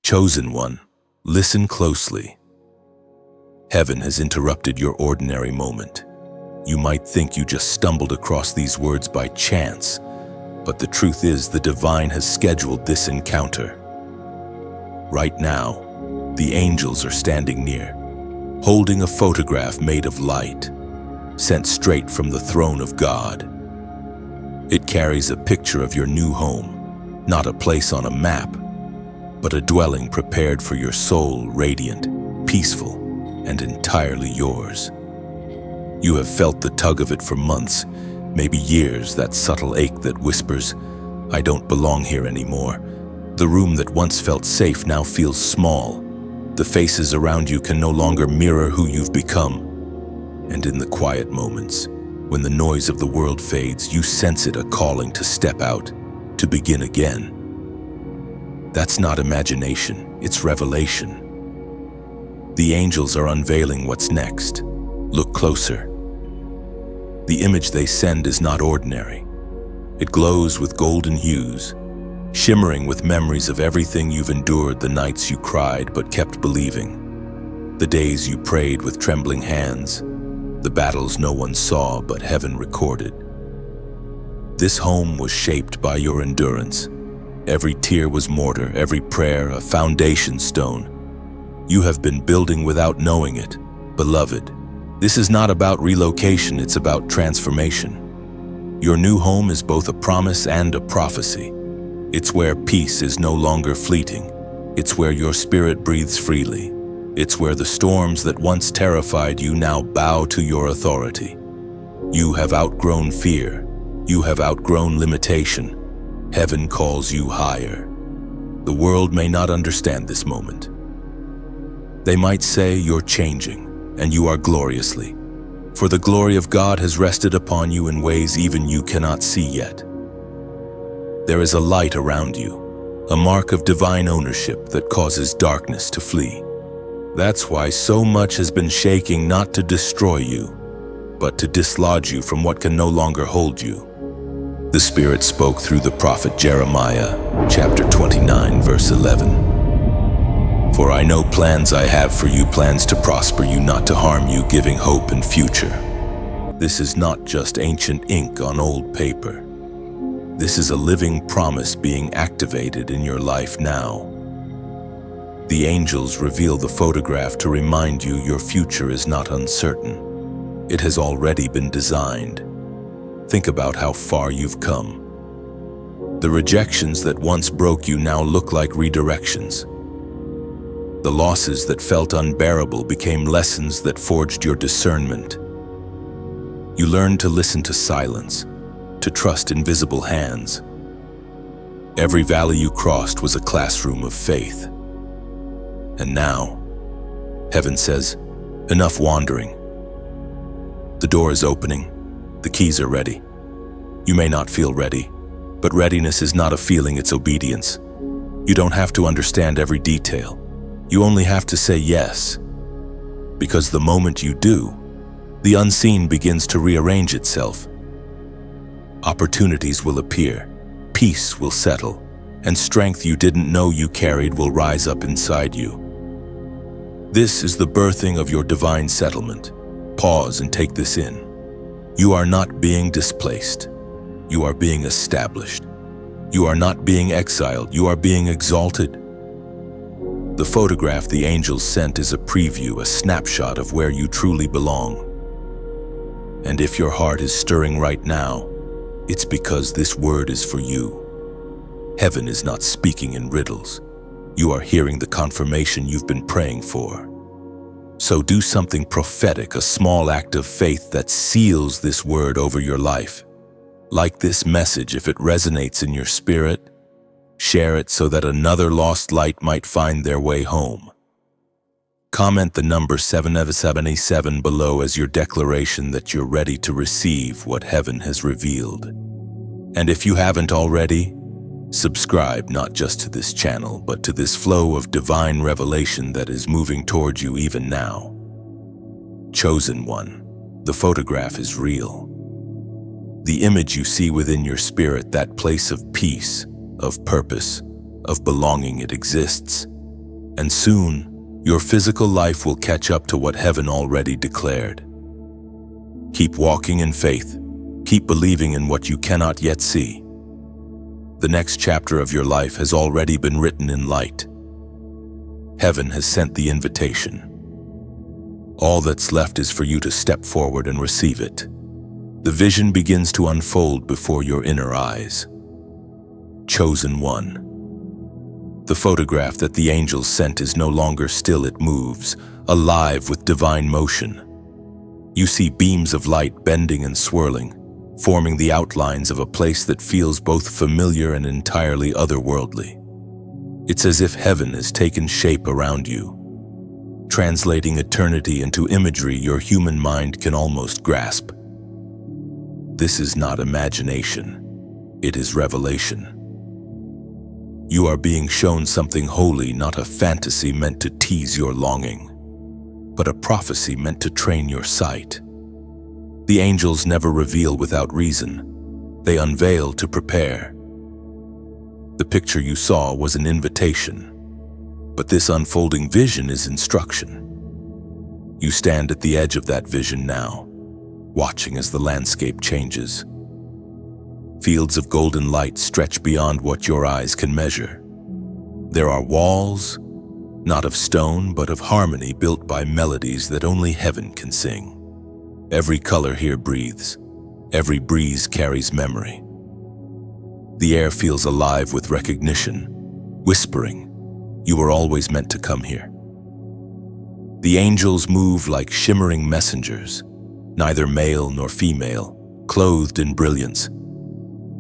Chosen one, listen closely. Heaven has interrupted your ordinary moment. You might think you just stumbled across these words by chance, but the truth is the divine has scheduled this encounter. Right now, the angels are standing near, holding a photograph made of light, sent straight from the throne of God. It carries a picture of your new home, not a place on a map, but a dwelling prepared for your soul, radiant, peaceful, and entirely yours. You have felt the tug of it for months, maybe years, that subtle ache that whispers, "I don't belong here anymore." The room that once felt safe now feels small. The faces around you can no longer mirror who you've become. And in the quiet moments, when the noise of the world fades, you sense it, a calling to step out, to begin again. That's not imagination, it's revelation. The angels are unveiling what's next. Look closer. The image they send is not ordinary. It glows with golden hues, shimmering with memories of everything you've endured, the nights you cried but kept believing, the days you prayed with trembling hands, the battles no one saw but heaven recorded. This home was shaped by your endurance. Every tear was mortar, every prayer a foundation stone. You have been building without knowing it. Beloved, this is not about relocation, it's about transformation. Your new home is both a promise and a prophecy. It's where peace is no longer fleeting. It's where your spirit breathes freely. It's where the storms that once terrified you now bow to your authority. You have outgrown fear. You have outgrown limitation. Heaven calls you higher. The world may not understand this moment. They might say you're changing, and you are gloriously. For the glory of God has rested upon you in ways even you cannot see yet. There is a light around you, a mark of divine ownership that causes darkness to flee. That's why so much has been shaking, not to destroy you, but to dislodge you from what can no longer hold you. The Spirit spoke through the prophet Jeremiah, chapter 29, verse 11. For I know plans I have for you, plans to prosper you, not to harm you, giving hope and future. This is not just ancient ink on old paper. This is a living promise being activated in your life now. The angels reveal the photograph to remind you your future is not uncertain. It has already been designed. Think about how far you've come. The rejections that once broke you now look like redirections. The losses that felt unbearable became lessons that forged your discernment. You learned to listen to silence, to trust invisible hands. Every valley you crossed was a classroom of faith. And now, heaven says, enough wandering. The door is opening. The keys are ready. You may not feel ready, but readiness is not a feeling, it's obedience. You don't have to understand every detail. You only have to say yes. Because the moment you do, the unseen begins to rearrange itself. Opportunities will appear, peace will settle, and strength you didn't know you carried will rise up inside you. This is the birthing of your divine settlement. Pause and take this in. You are not being displaced. You are being established. You are not being exiled. You are being exalted. The photograph the angels sent is a preview, a snapshot of where you truly belong. And if your heart is stirring right now, it's because this word is for you. Heaven is not speaking in riddles. You are hearing the confirmation you've been praying for. So do something prophetic, a small act of faith that seals this word over your life. Like this message, if it resonates in your spirit, share it so that another lost light might find their way home. Comment the number 777 below as your declaration that you're ready to receive what heaven has revealed. And if you haven't already, subscribe not just to this channel, but to this flow of divine revelation that is moving towards you even now. Chosen one, the photograph is real. The image you see within your spirit, that place of peace, of purpose, of belonging, it exists. And soon, your physical life will catch up to what heaven already declared. Keep walking in faith. Keep believing in what you cannot yet see. The next chapter of your life has already been written in light. Heaven has sent the invitation. All that's left is for you to step forward and receive it. The vision begins to unfold before your inner eyes. Chosen one. The photograph that the angels sent is no longer still, it moves, alive with divine motion. You see beams of light bending and swirling, forming the outlines of a place that feels both familiar and entirely otherworldly. It's as if heaven has taken shape around you, translating eternity into imagery your human mind can almost grasp. This is not imagination, it is revelation. You are being shown something holy, not a fantasy meant to tease your longing, but a prophecy meant to train your sight. The angels never reveal without reason. They unveil to prepare. The picture you saw was an invitation, but this unfolding vision is instruction. You stand at the edge of that vision now, watching as the landscape changes. Fields of golden light stretch beyond what your eyes can measure. There are walls, not of stone, but of harmony, built by melodies that only heaven can sing. Every color here breathes. Every breeze carries memory. The air feels alive with recognition, whispering, "You were always meant to come here." The angels move like shimmering messengers, neither male nor female, clothed in brilliance.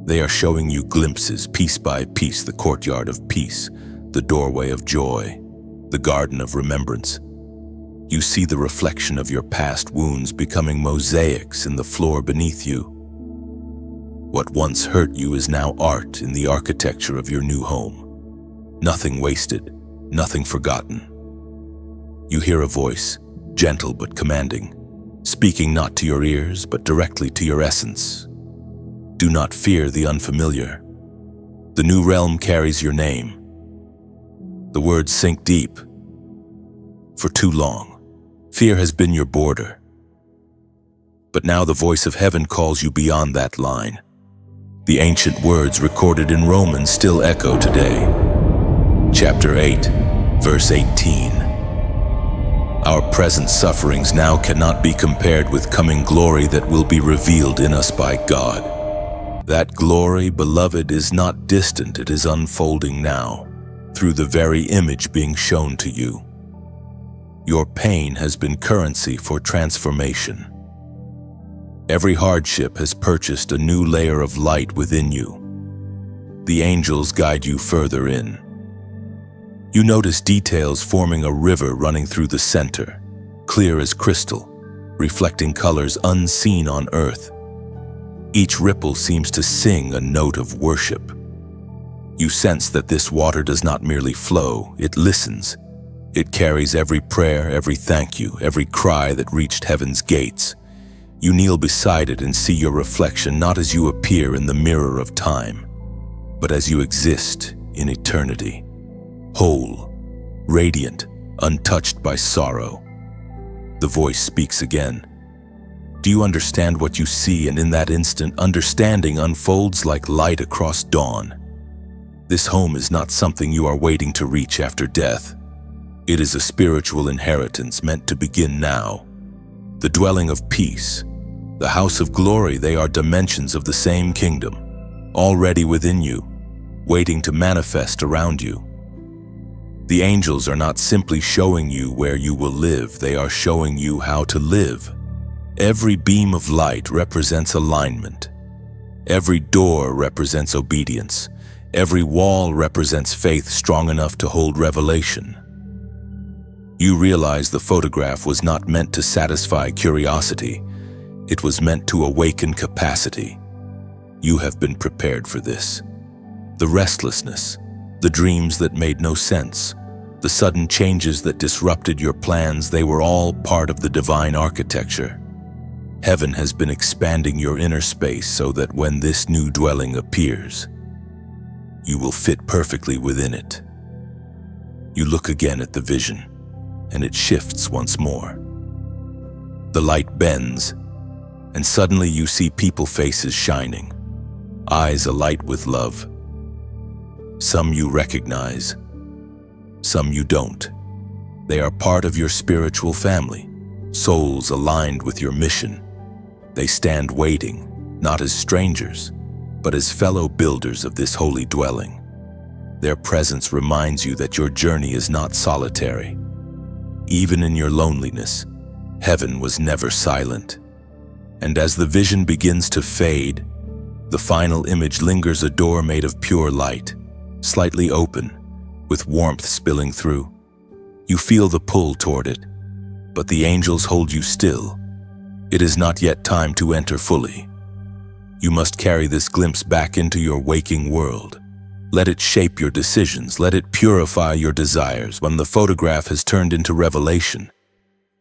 They are showing you glimpses, piece by piece, the courtyard of peace, the doorway of joy, the garden of remembrance. You see the reflection of your past wounds becoming mosaics in the floor beneath you. What once hurt you is now art in the architecture of your new home. Nothing wasted, nothing forgotten. You hear a voice, gentle but commanding, speaking not to your ears but directly to your essence. Do not fear the unfamiliar. The new realm carries your name. The words sink deep. For too long, fear has been your border. But now the voice of heaven calls you beyond that line. The ancient words recorded in Romans still echo today. Chapter 8, verse 18. Our present sufferings now cannot be compared with coming glory that will be revealed in us by God. That glory, beloved, is not distant, it is unfolding now, through the very image being shown to you. Your pain has been currency for transformation. Every hardship has purchased a new layer of light within you. The angels guide you further in. You notice details forming a river running through the center, clear as crystal, reflecting colors unseen on earth. Each ripple seems to sing a note of worship. You sense that this water does not merely flow, it listens. It carries every prayer, every thank you, every cry that reached heaven's gates. You kneel beside it and see your reflection not as you appear in the mirror of time, but as you exist in eternity, whole, radiant, untouched by sorrow. The voice speaks again. Do you understand what you see? And in that instant, understanding unfolds like light across dawn. This home is not something you are waiting to reach after death. It is a spiritual inheritance meant to begin now. The dwelling of peace, the house of glory, they are dimensions of the same kingdom, already within you, waiting to manifest around you. The angels are not simply showing you where you will live, they are showing you how to live. Every beam of light represents alignment. Every door represents obedience. Every wall represents faith strong enough to hold revelation. You realize the photograph was not meant to satisfy curiosity. It was meant to awaken capacity. You have been prepared for this. The restlessness, the dreams that made no sense, the sudden changes that disrupted your plans, they were all part of the divine architecture. Heaven has been expanding your inner space so that when this new dwelling appears, you will fit perfectly within it. You look again at the vision, and it shifts once more. The light bends, and suddenly you see people faces shining, eyes alight with love. Some you recognize, some you don't. They are part of your spiritual family, souls aligned with your mission. They stand waiting, not as strangers, but as fellow builders of this holy dwelling. Their presence reminds you that your journey is not solitary. Even in your loneliness, heaven was never silent. And as the vision begins to fade, the final image lingers, a door made of pure light, slightly open, with warmth spilling through. You feel the pull toward it, but the angels hold you still. It is not yet time to enter fully. You must carry this glimpse back into your waking world. Let it shape your decisions, let it purify your desires when the photograph has turned into revelation,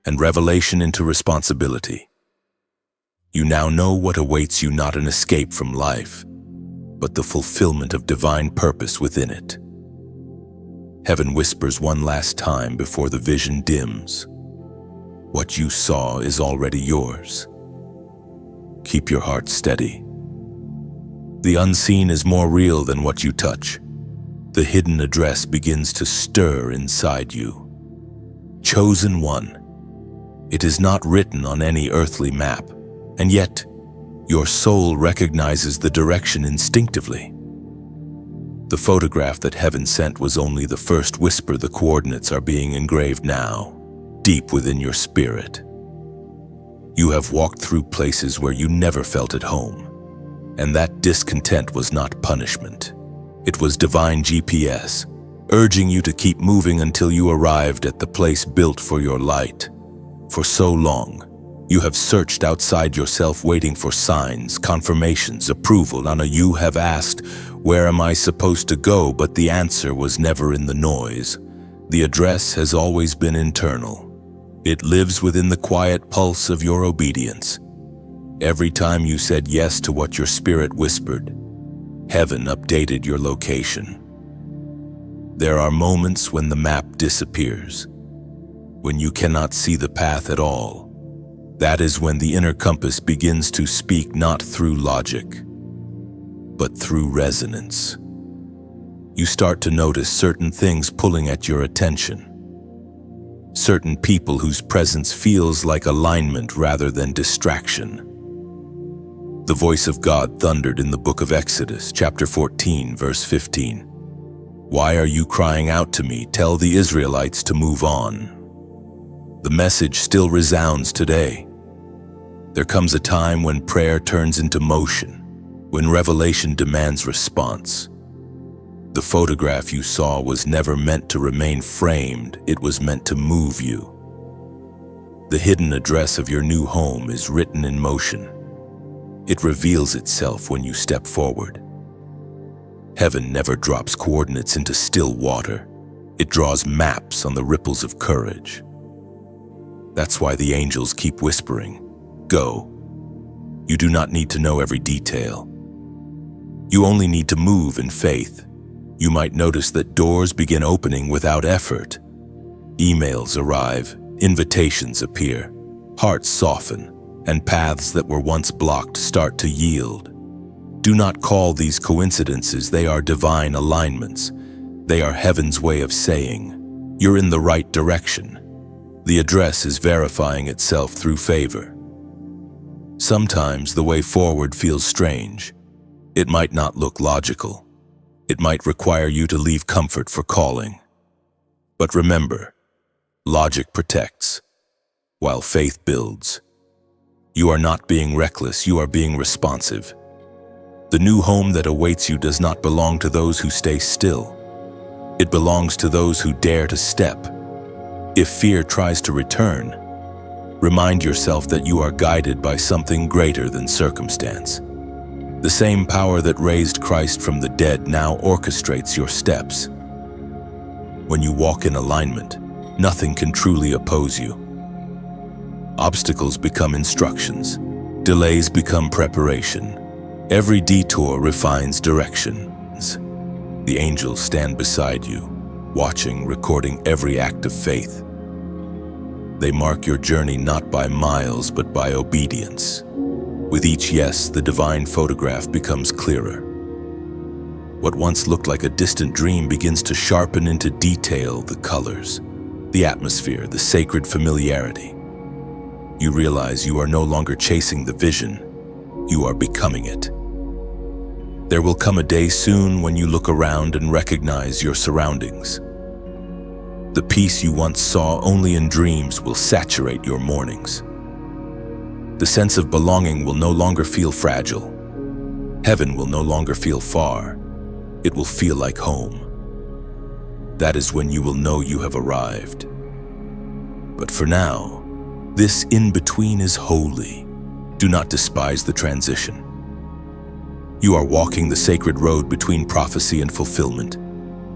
and revelation into responsibility. You now know what awaits you, not an escape from life, but the fulfillment of divine purpose within it. Heaven whispers one last time before the vision dims. What you saw is already yours. Keep your heart steady. The unseen is more real than what you touch. The hidden address begins to stir inside you. Chosen one. It is not written on any earthly map, and yet your soul recognizes the direction instinctively. The photograph that heaven sent was only the first whisper. The coordinates are being engraved now, deep within your spirit. You have walked through places where you never felt at home, and that discontent was not punishment. It was divine GPS, urging you to keep moving until you arrived at the place built for your light. For so long, you have searched outside yourself, waiting for signs, confirmations, approval. You have asked, "Where am I supposed to go?" But the answer was never in the noise. The address has always been internal. It lives within the quiet pulse of your obedience. Every time you said yes to what your spirit whispered, heaven updated your location. There are moments when the map disappears, when you cannot see the path at all. That is when the inner compass begins to speak, not through logic, but through resonance. You start to notice certain things pulling at your attention. Certain people whose presence feels like alignment rather than distraction. The voice of God thundered in the book of Exodus, chapter 14, verse 15. "Why are you crying out to me? Tell the Israelites to move on." The message still resounds today. There comes a time when prayer turns into motion, when revelation demands response. The photograph you saw was never meant to remain framed, it was meant to move you. The hidden address of your new home is written in motion. It reveals itself when you step forward. Heaven never drops coordinates into still water. It draws maps on the ripples of courage. That's why the angels keep whispering, "Go." You do not need to know every detail. You only need to move in faith. You might notice that doors begin opening without effort. Emails arrive, invitations appear, hearts soften, and paths that were once blocked start to yield. Do not call these coincidences, they are divine alignments. They are heaven's way of saying, "You're in the right direction." The address is verifying itself through favor. Sometimes the way forward feels strange. It might not look logical. It might require you to leave comfort for calling. But remember, logic protects, while faith builds. You are not being reckless, you are being responsive. The new home that awaits you does not belong to those who stay still. It belongs to those who dare to step. If fear tries to return, remind yourself that you are guided by something greater than circumstance. The same power that raised Christ from the dead now orchestrates your steps. When you walk in alignment, nothing can truly oppose you. Obstacles become instructions. Delays become preparation. Every detour refines directions. The angels stand beside you, watching, recording every act of faith. They mark your journey not by miles, but by obedience. With each yes, the divine photograph becomes clearer. What once looked like a distant dream begins to sharpen into detail: the colors, the atmosphere, the sacred familiarity. You realize you are no longer chasing the vision, you are becoming it. There will come a day soon when you look around and recognize your surroundings. The peace you once saw only in dreams will saturate your mornings. The sense of belonging will no longer feel fragile. Heaven will no longer feel far. It will feel like home. That is when you will know you have arrived. But for now, this in-between is holy. Do not despise the transition. You are walking the sacred road between prophecy and fulfillment.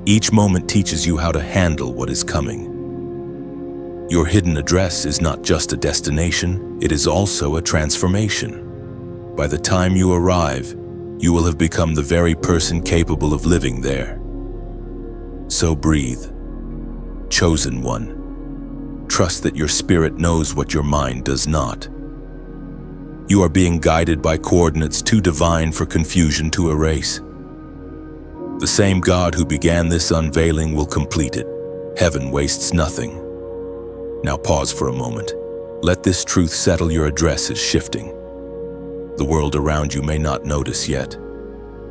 Each moment teaches you how to handle what is coming. Your hidden address is not just a destination, it is also a transformation. By the time you arrive, you will have become the very person capable of living there. So breathe. Chosen one. Trust that your spirit knows what your mind does not. You are being guided by coordinates too divine for confusion to erase. The same God who began this unveiling will complete it. Heaven wastes nothing. Now pause for a moment. Let this truth settle. Your address is shifting. The world around you may not notice yet,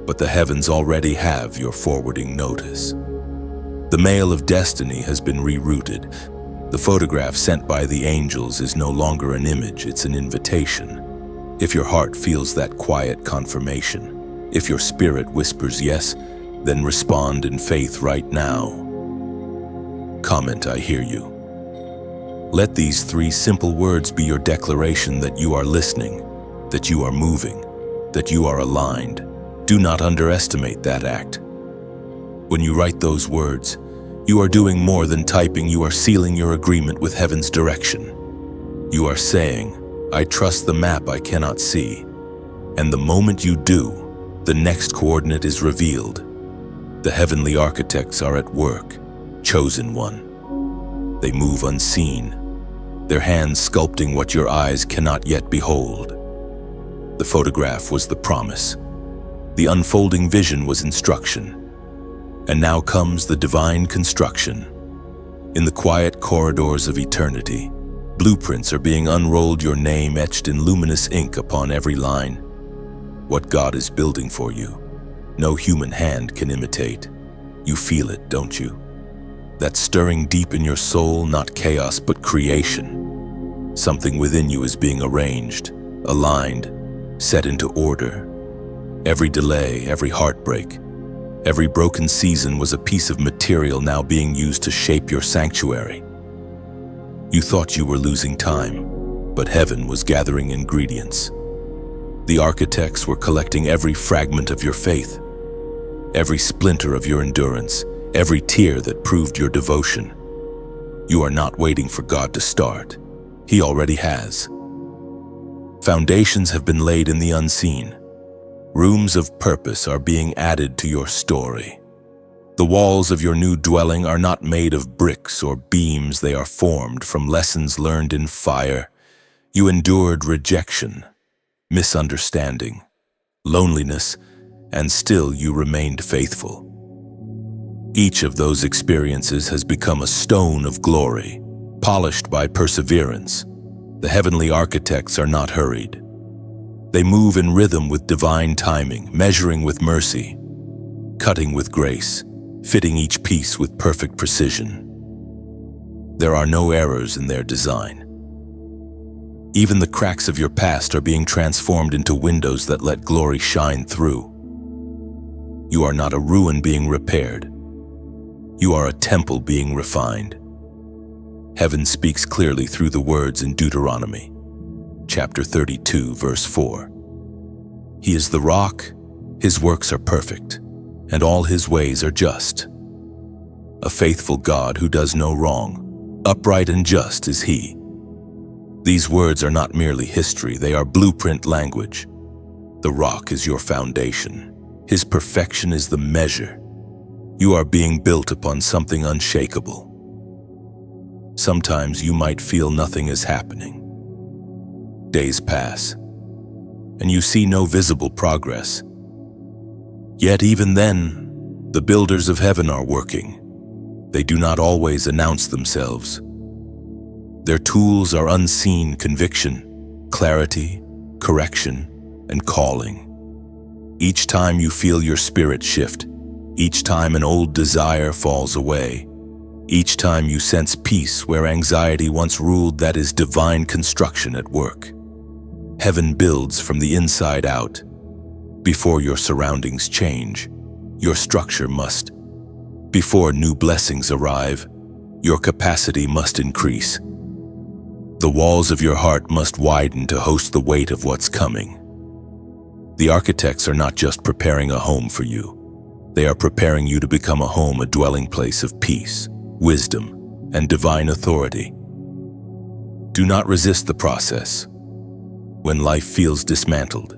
but the heavens already have your forwarding notice. The mail of destiny has been rerouted. The photograph sent by the angels is no longer an image, it's an invitation. If your heart feels that quiet confirmation, if your spirit whispers yes, then respond in faith right now. Comment, I hear you. Let these 3 simple words be your declaration that you are listening, that you are moving, that you are aligned. Do not underestimate that act. When you write those words, you are doing more than typing. You are sealing your agreement with heaven's direction. You are saying, I trust the map I cannot see. And the moment you do, the next coordinate is revealed. The heavenly architects are at work. Chosen one. They move unseen, their hands sculpting what your eyes cannot yet behold. The photograph was the promise. The unfolding vision was instruction. And now comes the divine construction. In the quiet corridors of eternity, blueprints are being unrolled, your name etched in luminous ink upon every line. What God is building for you, no human hand can imitate. You feel it, don't you? That stirring deep in your soul, not chaos but creation. Something within you is being arranged, aligned, set into order. Every delay, every heartbreak, every broken season was a piece of material now being used to shape your sanctuary. You thought you were losing time, but heaven was gathering ingredients. The architects were collecting every fragment of your faith, every splinter of your endurance, every tear that proved your devotion. You are not waiting for God to start. He already has. Foundations have been laid in the unseen. Rooms of purpose are being added to your story. The walls of your new dwelling are not made of bricks or beams. They are formed from lessons learned in fire. You endured rejection, misunderstanding, loneliness, and still you remained faithful. Each of those experiences has become a stone of glory, polished by perseverance. The heavenly architects are not hurried. They move in rhythm with divine timing, measuring with mercy, cutting with grace, fitting each piece with perfect precision. There are no errors in their design. Even the cracks of your past are being transformed into windows that let glory shine through. You are not a ruin being repaired. You are a temple being refined. Heaven speaks clearly through the words in Deuteronomy, chapter 32, verse 4. He is the rock, his works are perfect, and all his ways are just. A faithful God who does no wrong, upright and just is he. These words are not merely history, they are blueprint language. The rock is your foundation. His perfection is the measure. You are being built upon something unshakable. Sometimes you might feel nothing is happening. Days pass, and you see no visible progress. Yet even then, the builders of heaven are working. They do not always announce themselves. Their tools are unseen conviction, clarity, correction, and calling. Each time you feel your spirit shift, each time an old desire falls away, each time you sense peace where anxiety once ruled, that is divine construction at work. Heaven builds from the inside out. Before your surroundings change, your structure must. Before new blessings arrive, your capacity must increase. The walls of your heart must widen to host the weight of what's coming. The architects are not just preparing a home for you. They are preparing you to become a home, a dwelling place of peace, wisdom, and divine authority. Do not resist the process. When life feels dismantled,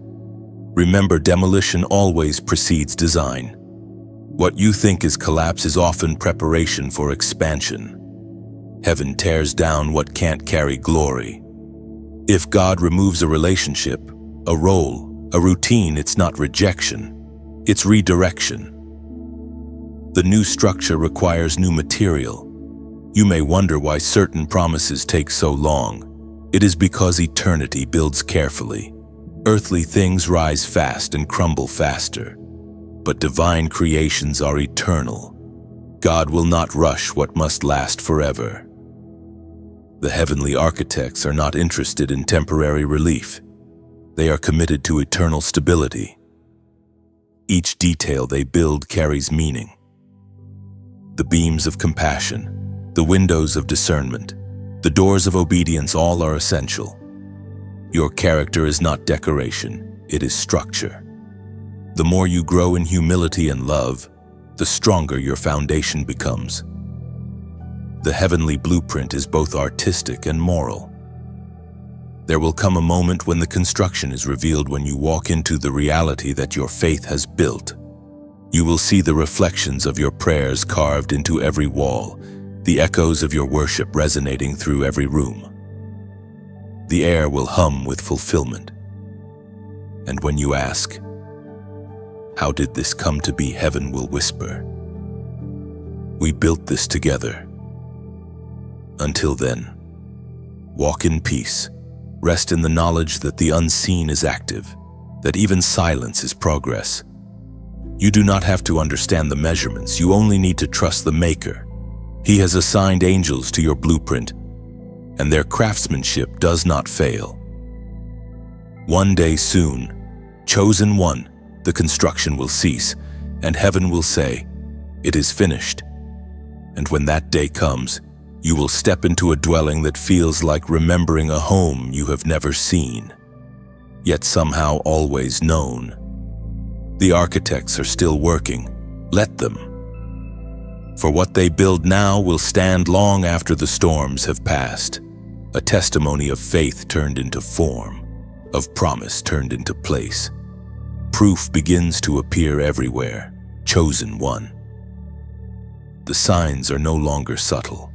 remember, demolition always precedes design. What you think is collapse is often preparation for expansion. Heaven tears down what can't carry glory. If God removes a relationship, a role, a routine, it's not rejection, it's redirection. The new structure requires new material. You may wonder why certain promises take so long. It is because eternity builds carefully. Earthly things rise fast and crumble faster, but divine creations are eternal. God will not rush what must last forever. The heavenly architects are not interested in temporary relief. They are committed to eternal stability. Each detail they build carries meaning. The beams of compassion, the windows of discernment, the doors of obedience, all are essential. Your character is not decoration, it is structure. The more you grow in humility and love, the stronger your foundation becomes. The heavenly blueprint is both artistic and moral. There will come a moment when the construction is revealed, when you walk into the reality that your faith has built. You will see the reflections of your prayers carved into every wall, the echoes of your worship resonating through every room. The air will hum with fulfillment. And when you ask, "How did this come to be?" heaven will whisper, "We built this together." Until then, walk in peace. Rest in the knowledge that the unseen is active, that even silence is progress. You do not have to understand the measurements, you only need to trust the Maker. He has assigned angels to your blueprint, and their craftsmanship does not fail. One day soon, chosen one, the construction will cease, and heaven will say, "It is finished." And when that day comes, you will step into a dwelling that feels like remembering a home you have never seen, yet somehow always known. The architects are still working. Let them. For what they build now will stand long after the storms have passed, a testimony of faith turned into form, of promise turned into place. Proof begins to appear everywhere, chosen one. The signs are no longer subtle.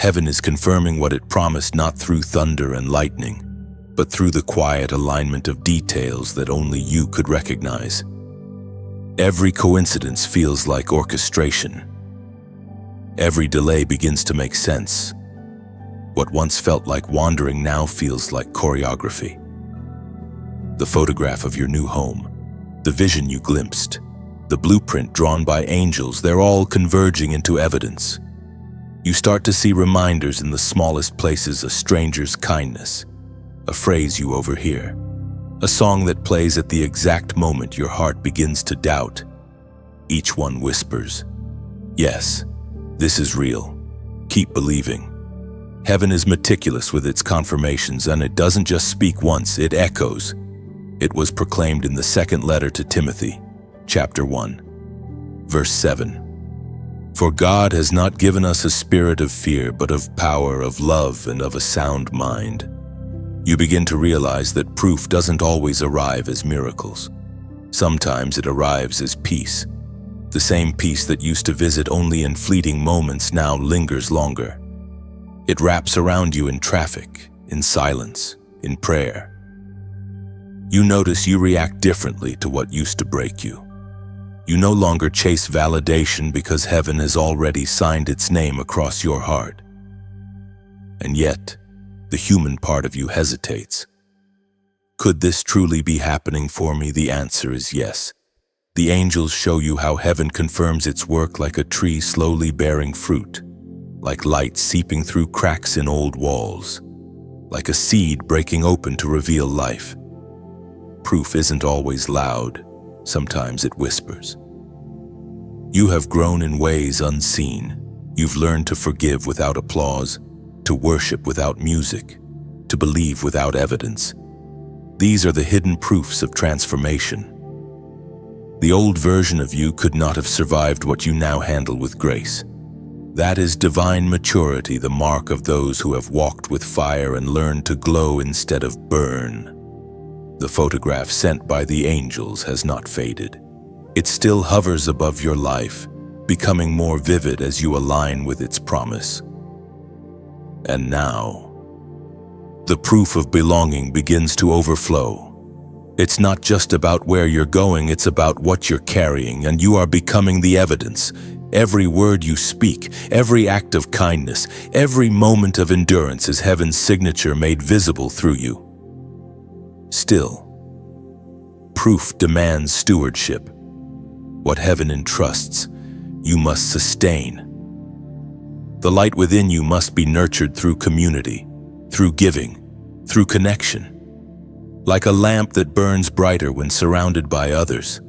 Heaven is confirming what it promised, not through thunder and lightning, but through the quiet alignment of details that only you could recognize. Every coincidence feels like orchestration. Every delay begins to make sense. What once felt like wandering now feels like choreography. The photograph of your new home, the vision you glimpsed, the blueprint drawn by angels, they're all converging into evidence. You start to see reminders in the smallest places: a stranger's kindness, a phrase you overhear, a song that plays at the exact moment your heart begins to doubt. Each one whispers, "Yes, this is real. Keep believing." Heaven is meticulous with its confirmations, and it doesn't just speak once, it echoes. It was proclaimed in the second letter to Timothy, chapter 1, verse 7. "For God has not given us a spirit of fear, but of power, of love, and of a sound mind." You begin to realize that proof doesn't always arrive as miracles. Sometimes it arrives as peace. The same peace that used to visit only in fleeting moments now lingers longer. It wraps around you in traffic, in silence, in prayer. You notice you react differently to what used to break you. You no longer chase validation because heaven has already signed its name across your heart. And yet, the human part of you hesitates. Could this truly be happening for me? The answer is yes. The angels show you how heaven confirms its work like a tree slowly bearing fruit, like light seeping through cracks in old walls, like a seed breaking open to reveal life. Proof isn't always loud, sometimes it whispers. You have grown in ways unseen. You've learned to forgive without applause, to worship without music, to believe without evidence. These are the hidden proofs of transformation. The old version of you could not have survived what you now handle with grace. That is divine maturity, the mark of those who have walked with fire and learned to glow instead of burn. The photograph sent by the angels has not faded. It still hovers above your life, becoming more vivid as you align with its promise. And now, the proof of belonging begins to overflow. It's not just about where you're going, it's about what you're carrying, and you are becoming the evidence. Every word you speak, every act of kindness, every moment of endurance is heaven's signature made visible through you. Still, proof demands stewardship. What heaven entrusts, you must sustain. The light within you must be nurtured through community, through giving, through connection. Like a lamp that burns brighter when surrounded by others.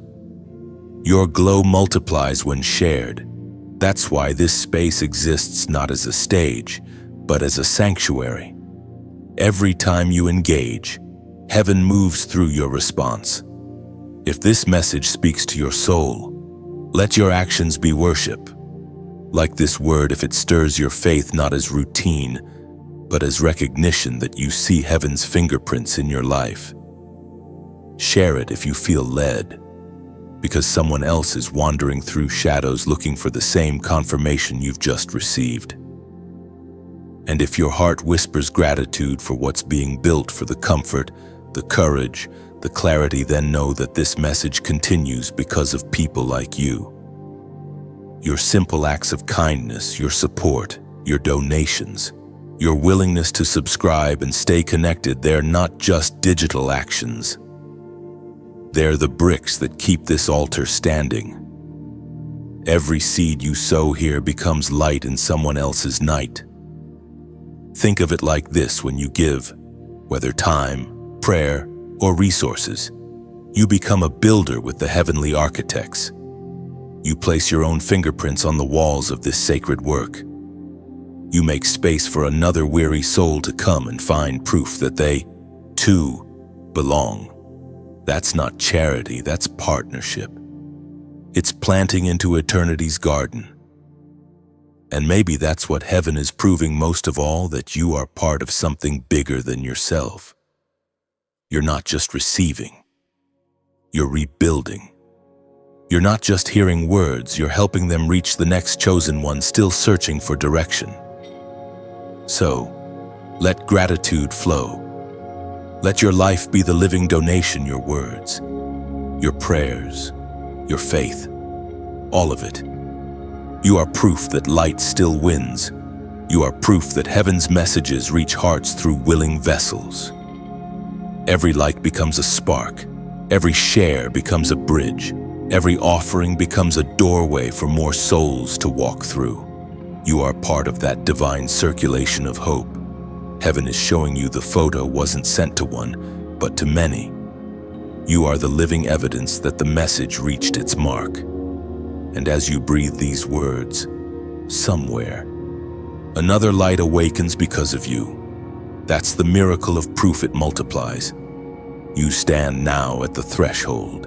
Your glow multiplies when shared. That's why this space exists not as a stage, but as a sanctuary. Every time you engage, heaven moves through your response. If this message speaks to your soul, let your actions be worship. Like this word, if it stirs your faith not as routine, but as recognition that you see heaven's fingerprints in your life. Share it if you feel led, because someone else is wandering through shadows looking for the same confirmation you've just received. And if your heart whispers gratitude for what's being built, for the comfort, the courage, the clarity, then know that this message continues because of people like you. Your simple acts of kindness, your support, your donations, your willingness to subscribe and stay connected, they're not just digital actions. They're the bricks that keep this altar standing. Every seed you sow here becomes light in someone else's night. Think of it like this: when you give, whether time, prayer, or resources, you become a builder with the heavenly architects. You place your own fingerprints on the walls of this sacred work. You make space for another weary soul to come and find proof that they, too, belong. That's not charity, that's partnership. It's planting into eternity's garden. And maybe that's what heaven is proving most of all, that you are part of something bigger than yourself. You're not just receiving, you're rebuilding. You're not just hearing words, you're helping them reach the next chosen one still searching for direction. So, let gratitude flow. Let your life be the living donation, your words, your prayers, your faith, all of it. You are proof that light still wins. You are proof that heaven's messages reach hearts through willing vessels. Every light becomes a spark. Every share becomes a bridge. Every offering becomes a doorway for more souls to walk through. You are part of that divine circulation of hope. Heaven is showing you the photo wasn't sent to one, but to many. You are the living evidence that the message reached its mark. And as you breathe these words, somewhere, another light awakens because of you. That's the miracle of proof. It multiplies. You stand now at the threshold.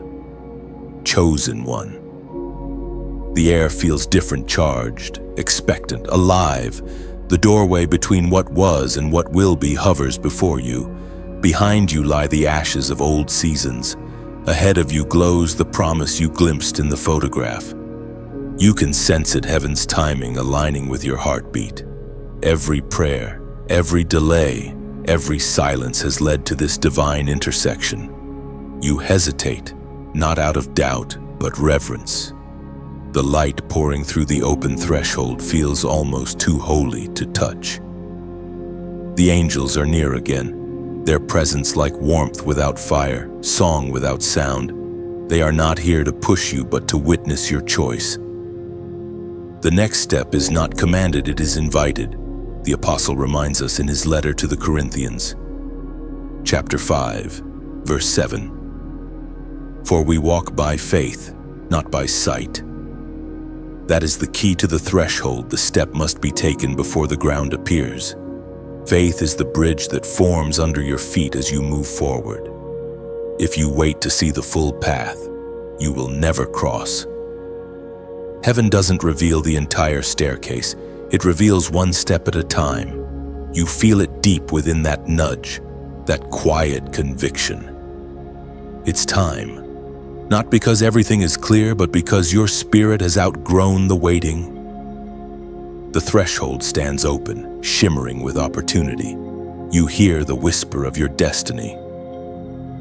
Chosen one. The air feels different, charged, expectant, alive. The doorway between what was and what will be hovers before you. Behind you lie the ashes of old seasons. Ahead of you glows the promise you glimpsed in the photograph. You can sense it, heaven's timing aligning with your heartbeat. Every prayer, every delay, every silence has led to this divine intersection. You hesitate, not out of doubt, but reverence. The light pouring through the open threshold feels almost too holy to touch. The angels are near again, their presence like warmth without fire, song without sound. They are not here to push you, but to witness your choice. The next step is not commanded, it is invited. The apostle reminds us in his letter to the Corinthians, chapter 5, verse 7. For we walk by faith, not by sight. That is the key to the threshold. The step must be taken before the ground appears. Faith is the bridge that forms under your feet as you move forward. If you wait to see the full path, you will never cross. Heaven doesn't reveal the entire staircase. It reveals one step at a time. You feel it deep within that nudge, that quiet conviction. It's time. Not because everything is clear, but because your spirit has outgrown the waiting. The threshold stands open, shimmering with opportunity. You hear the whisper of your destiny.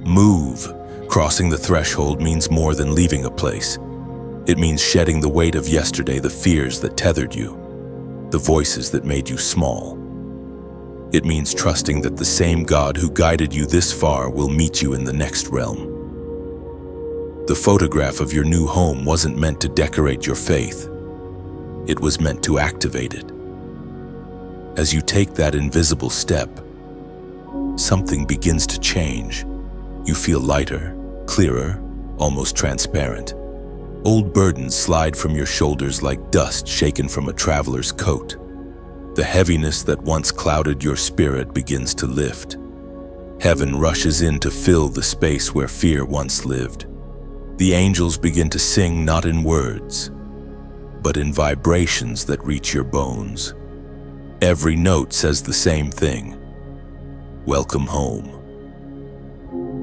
Move. Crossing the threshold means more than leaving a place. It means shedding the weight of yesterday, the fears that tethered you, the voices that made you small. It means trusting that the same God who guided you this far will meet you in the next realm. The photograph of your new home wasn't meant to decorate your faith. It was meant to activate it. As you take that invisible step, something begins to change. You feel lighter, clearer, almost transparent. Old burdens slide from your shoulders like dust shaken from a traveler's coat. The heaviness that once clouded your spirit begins to lift. Heaven rushes in to fill the space where fear once lived. The angels begin to sing not in words, but in vibrations that reach your bones. Every note says the same thing: welcome home.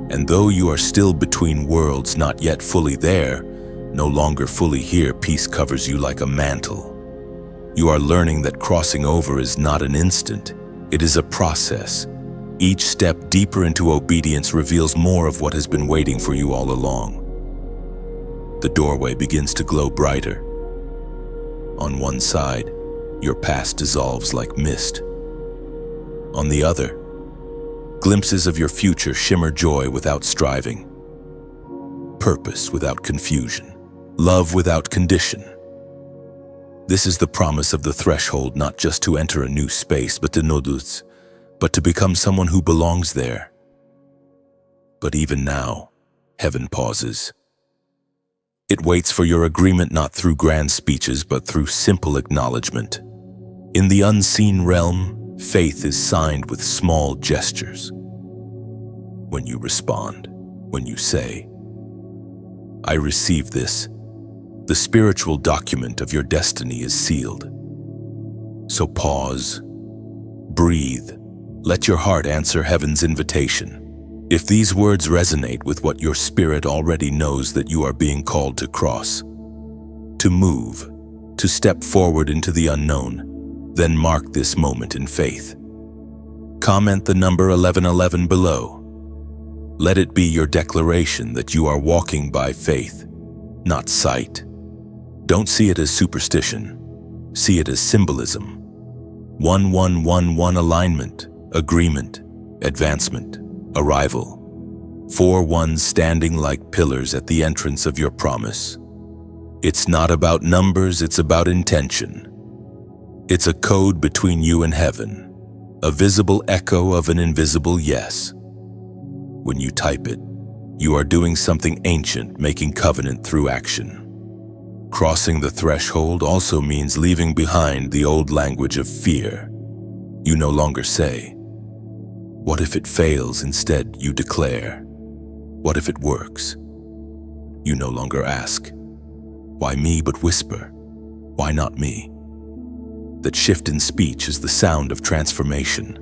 And though you are still between worlds, not yet fully there, no longer fully here, peace covers you like a mantle. You are learning that crossing over is not an instant, it is a process. Each step deeper into obedience reveals more of what has been waiting for you all along. The doorway begins to glow brighter. On one side, your past dissolves like mist. On the other, glimpses of your future shimmer, joy without striving, purpose without confusion, love without condition. This is the promise of the threshold, not just to enter a new space, but to become someone who belongs there. But even now, heaven pauses. It waits for your agreement, not through grand speeches, but through simple acknowledgement. In the unseen realm, faith is signed with small gestures. When you respond, when you say, I receive this, the spiritual document of your destiny is sealed. So pause, breathe, let your heart answer heaven's invitation. If these words resonate with what your spirit already knows, that you are being called to cross, to move, to step forward into the unknown, then mark this moment in faith. Comment the number 1111 below. Let it be your declaration that you are walking by faith, not sight. Don't see it as superstition. See it as symbolism. 1111 alignment, agreement, advancement, arrival. 4 ones standing like pillars at the entrance of your promise. It's not about numbers, it's about intention. It's a code between you and heaven, a visible echo of an invisible yes. When you type it, you are doing something ancient, making covenant through action. Crossing the threshold also means leaving behind the old language of fear. You no longer say, what if it fails? Instead, you declare, what if it works? You no longer ask, why me, but whisper, why not me? That shift in speech is the sound of transformation.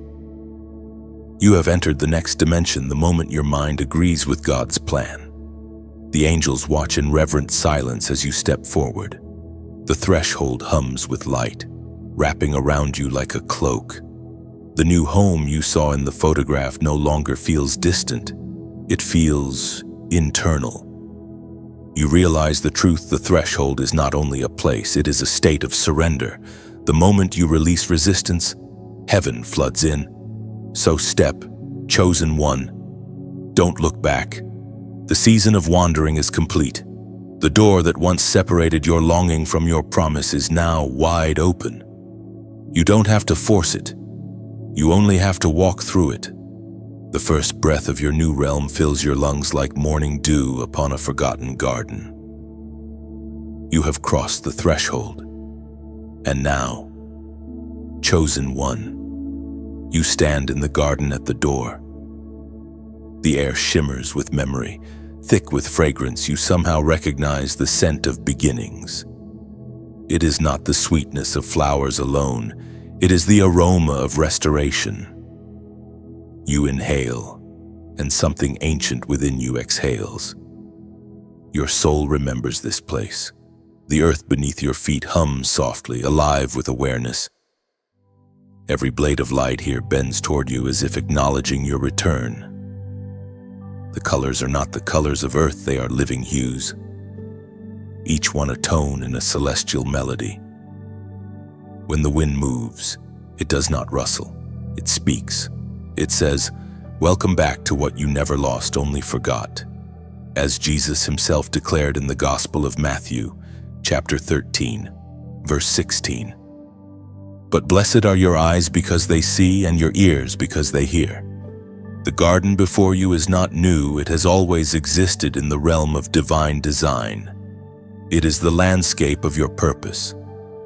You have entered the next dimension the moment your mind agrees with God's plan. The angels watch in reverent silence as you step forward. The threshold hums with light, wrapping around you like a cloak. The new home you saw in the photograph no longer feels distant. It feels internal. You realize the truth: the threshold is not only a place, it is a state of surrender. The moment you release resistance, heaven floods in. So step, chosen one. Don't look back. The season of wandering is complete. The door that once separated your longing from your promise is now wide open. You don't have to force it. You only have to walk through it. The first breath of your new realm fills your lungs like morning dew upon a forgotten garden. You have crossed the threshold. And now, chosen one, you stand in the garden at the door. The air shimmers with memory, thick with fragrance. You somehow recognize the scent of beginnings. It is not the sweetness of flowers alone. It is the aroma of restoration. You inhale, and something ancient within you exhales. Your soul remembers this place. The earth beneath your feet hums softly, alive with awareness. Every blade of light here bends toward you as if acknowledging your return. The colors are not the colors of earth, they are living hues, each one a tone in a celestial melody. When the wind moves, it does not rustle, it speaks. It says, "Welcome back to what you never lost, only forgot." As Jesus himself declared in the Gospel of Matthew, chapter 13, verse 16. "But blessed are your eyes because they see, and your ears because they hear." The garden before you is not new, it has always existed in the realm of divine design. It is the landscape of your purpose,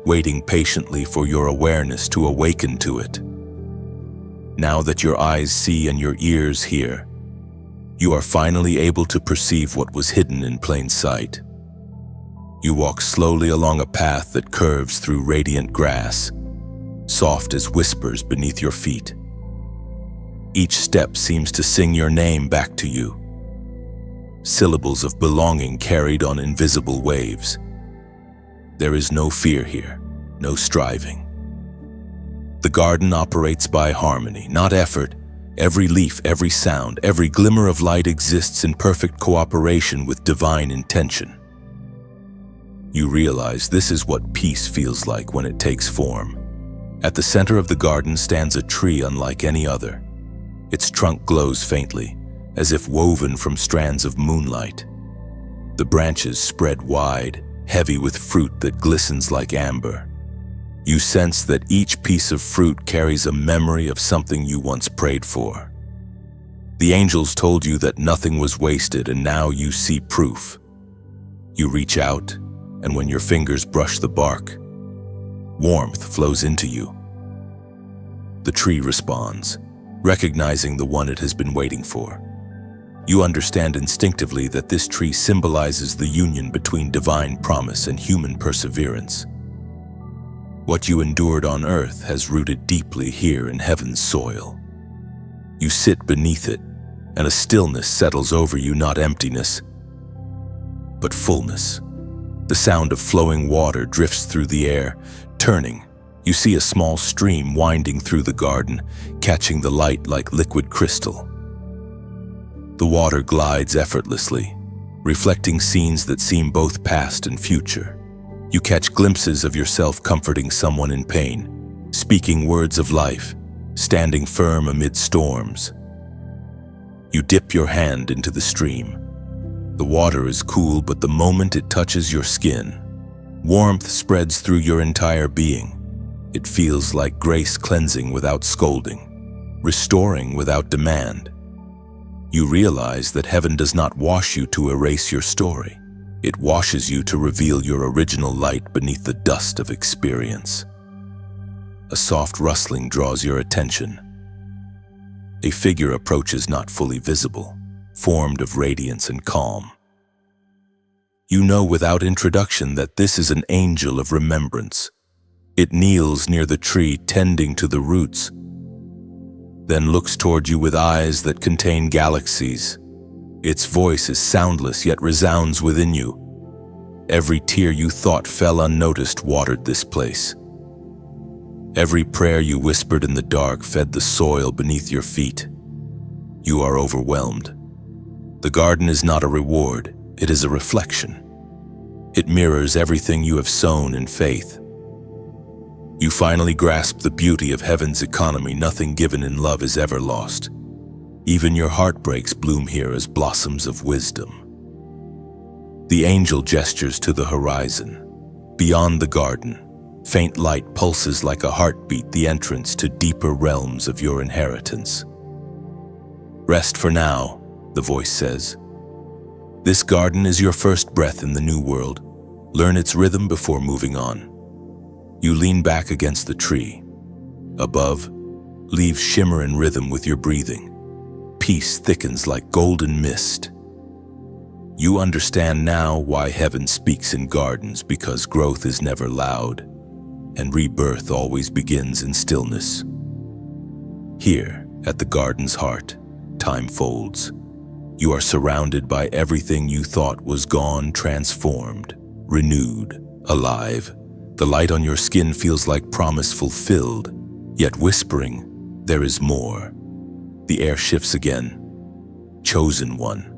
waiting patiently for your awareness to awaken to it. Now that your eyes see and your ears hear, you are finally able to perceive what was hidden in plain sight. You walk slowly along a path that curves through radiant grass, soft as whispers beneath your feet. Each step seems to sing your name back to you, syllables of belonging carried on invisible waves. There is no fear here, no striving. The garden operates by harmony, not effort. Every leaf, every sound, every glimmer of light exists in perfect cooperation with divine intention. You realize this is what peace feels like when it takes form. At the center of the garden stands a tree unlike any other. Its trunk glows faintly, as if woven from strands of moonlight. The branches spread wide, heavy with fruit that glistens like amber. You sense that each piece of fruit carries a memory of something you once prayed for. The angels told you that nothing was wasted, and now you see proof. You reach out, and when your fingers brush the bark, warmth flows into you. The tree responds, recognizing the one it has been waiting for. You understand instinctively that this tree symbolizes the union between divine promise and human perseverance. What you endured on earth has rooted deeply here in heaven's soil. You sit beneath it, and a stillness settles over you, not emptiness, but fullness. The sound of flowing water drifts through the air. Turning, you see a small stream winding through the garden, catching the light like liquid crystal. The water glides effortlessly, reflecting scenes that seem both past and future. You catch glimpses of yourself comforting someone in pain, speaking words of life, standing firm amid storms. You dip your hand into the stream. The water is cool, but the moment it touches your skin, warmth spreads through your entire being. It feels like grace cleansing without scolding, restoring without demand. You realize that heaven does not wash you to erase your story. It washes you to reveal your original light beneath the dust of experience. A soft rustling draws your attention. A figure approaches, not fully visible, formed of radiance and calm. You know without introduction that this is an angel of remembrance. It kneels near the tree, tending to the roots, then looks toward you with eyes that contain galaxies. Its voice is soundless yet resounds within you. Every tear you thought fell unnoticed watered this place. Every prayer you whispered in the dark fed the soil beneath your feet. You are overwhelmed. The garden is not a reward, it is a reflection. It mirrors everything you have sown in faith. You finally grasp the beauty of heaven's economy. Nothing given in love is ever lost. Even your heartbreaks bloom here as blossoms of wisdom. The angel gestures to the horizon. Beyond the garden, faint light pulses like a heartbeat, the entrance to deeper realms of your inheritance. Rest for now, the voice says. This garden is your first breath in the new world. Learn its rhythm before moving on. You lean back against the tree. Above, leaves shimmer in rhythm with your breathing. Peace thickens like golden mist. You understand now why heaven speaks in gardens, because growth is never loud, and rebirth always begins in stillness. Here, at the garden's heart, time folds. You are surrounded by everything you thought was gone, transformed, renewed, alive. The light on your skin feels like promise fulfilled, yet whispering, there is more. The air shifts again. Chosen one.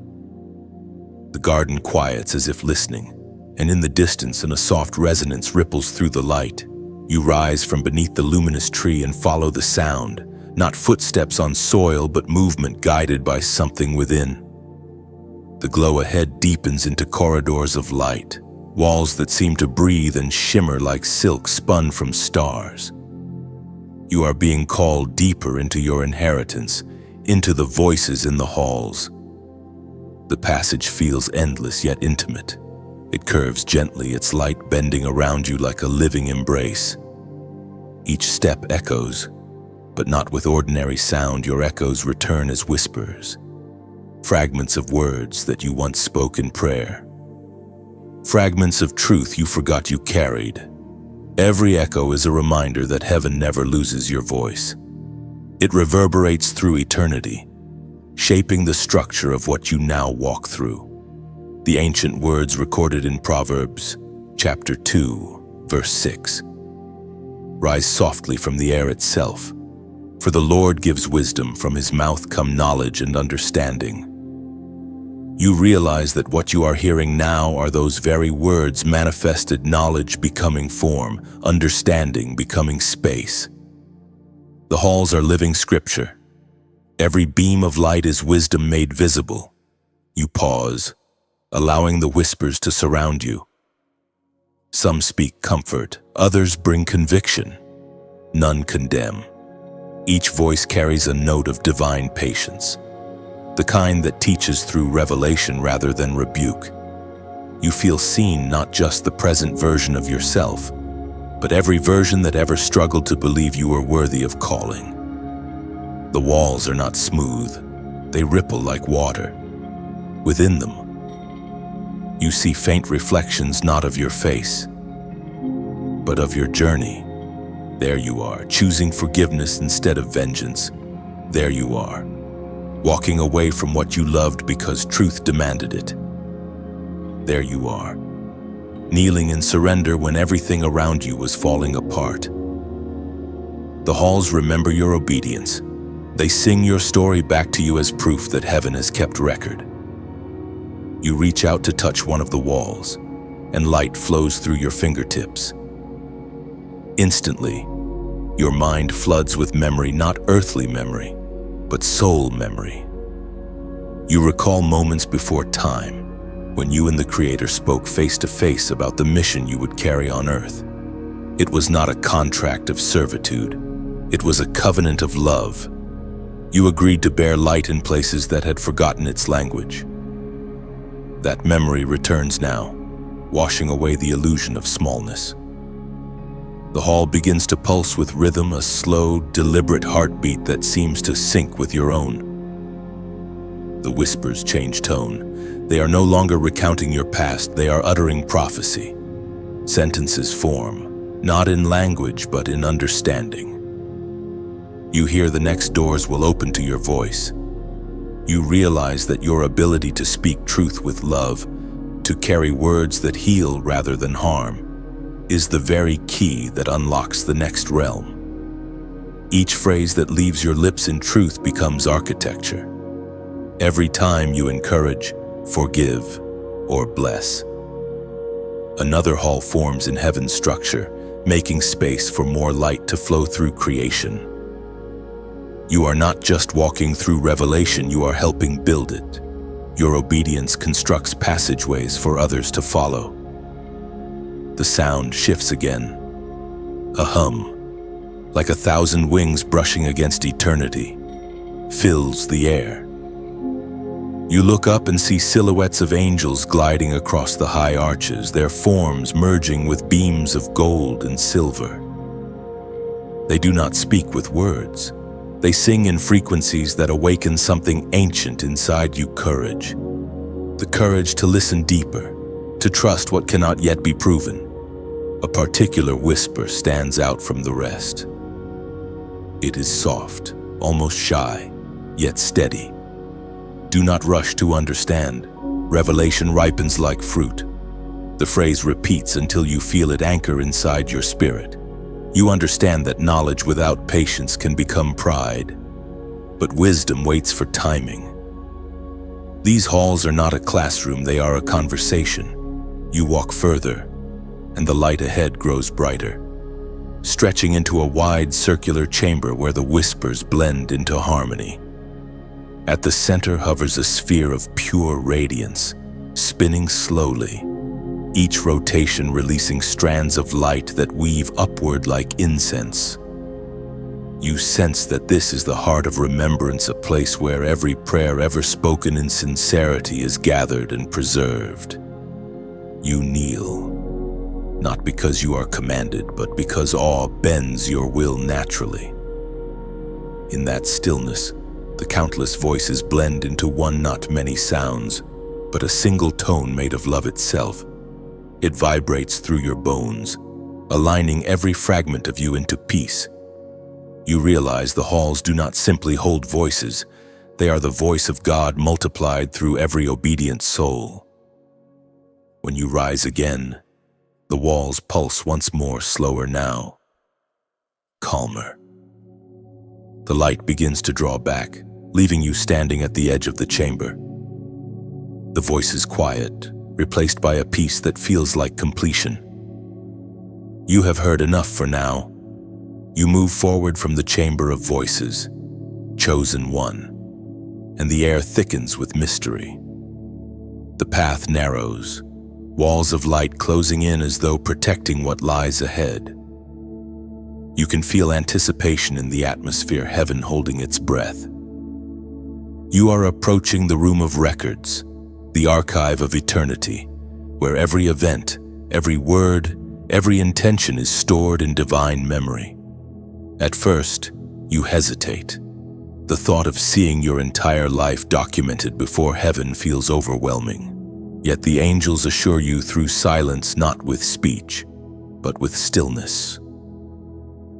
The garden quiets as if listening, and in the distance a soft resonance ripples through the light. You rise from beneath the luminous tree and follow the sound, not footsteps on soil, but movement guided by something within. The glow ahead deepens into corridors of light, walls that seem to breathe and shimmer like silk spun from stars. You are being called deeper into your inheritance, into the voices in the halls. The passage feels endless yet intimate. It curves gently, its light bending around you like a living embrace. Each step echoes, but not with ordinary sound. Your echoes return as whispers, fragments of words that you once spoke in prayer, fragments of truth you forgot you carried. Every echo is a reminder that heaven never loses your voice. It reverberates through eternity, shaping the structure of what you now walk through. The ancient words recorded in Proverbs, chapter 2, verse 6. Rise softly from the air itself, for the Lord gives wisdom, from his mouth come knowledge and understanding. You realize that what you are hearing now are those very words manifested, knowledge becoming form, understanding becoming space. The halls are living scripture. Every beam of light is wisdom made visible. You pause, allowing the whispers to surround you. Some speak comfort, others bring conviction. None condemn. Each voice carries a note of divine patience, the kind that teaches through revelation rather than rebuke. You feel seen, not just the present version of yourself, but every version that ever struggled to believe you were worthy of calling. The walls are not smooth, they ripple like water. Within them, you see faint reflections, not of your face, but of your journey. There you are, choosing forgiveness instead of vengeance. There you are, walking away from what you loved because truth demanded it. There you are, kneeling in surrender when everything around you was falling apart. The halls remember your obedience. They sing your story back to you as proof that heaven has kept record. You reach out to touch one of the walls, and light flows through your fingertips. Instantly, your mind floods with memory, not earthly memory, but soul memory. You recall moments before time, when you and the Creator spoke face to face about the mission you would carry on earth. It was not a contract of servitude. It was a covenant of love. You agreed to bear light in places that had forgotten its language. That memory returns now, washing away the illusion of smallness. The hall begins to pulse with rhythm, a slow, deliberate heartbeat that seems to sync with your own. The whispers change tone. They are no longer recounting your past, they are uttering prophecy. Sentences form, not in language, but in understanding. You hear the next doors will open to your voice. You realize that your ability to speak truth with love to carry words that heal rather than harm, is the very key that unlocks the next realm. Each phrase that leaves your lips in truth becomes architecture. Every time you encourage, forgive, or bless, another hall forms in heaven's structure, making space for more light to flow through creation. You are not just walking through revelation, you are helping build it. Your obedience constructs passageways for others to follow. The sound shifts again. A hum, like 1,000 wings brushing against eternity, fills the air. You look up and see silhouettes of angels gliding across the high arches, their forms merging with beams of gold and silver. They do not speak with words. They sing in frequencies that awaken something ancient inside you: courage. The courage to listen deeper, to trust what cannot yet be proven. A particular whisper stands out from the rest. It is soft, almost shy, yet steady. Do not rush to understand. Revelation ripens like fruit. The phrase repeats until you feel it anchor inside your spirit. You understand that knowledge without patience can become pride, but wisdom waits for timing. These halls are not a classroom, they are a conversation. You walk further, and the light ahead grows brighter, stretching into a wide circular chamber where the whispers blend into harmony. At the center hovers a sphere of pure radiance, spinning slowly, each rotation releasing strands of light that weave upward like incense. You sense that this is the heart of remembrance, a place where every prayer ever spoken in sincerity is gathered and preserved. You kneel, not because you are commanded, but because awe bends your will naturally. In that stillness, the countless voices blend into one, not many sounds, but a single tone made of love itself. It vibrates through your bones, aligning every fragment of you into peace. You realize the halls do not simply hold voices, they are the voice of God multiplied through every obedient soul. When you rise again, the walls pulse once more, slower now, calmer. The light begins to draw back, leaving you standing at the edge of the chamber. The voice is quiet, replaced by a peace that feels like completion. You have heard enough for now. You move forward from the chamber of voices, chosen one, and the air thickens with mystery. The path narrows, walls of light closing in as though protecting what lies ahead. You can feel anticipation in the atmosphere, heaven holding its breath. You are approaching the room of records, the archive of eternity, where every event, every word, every intention is stored in divine memory. At first, you hesitate. The thought of seeing your entire life documented before heaven feels overwhelming. Yet the angels assure you through silence, not with speech, but with stillness.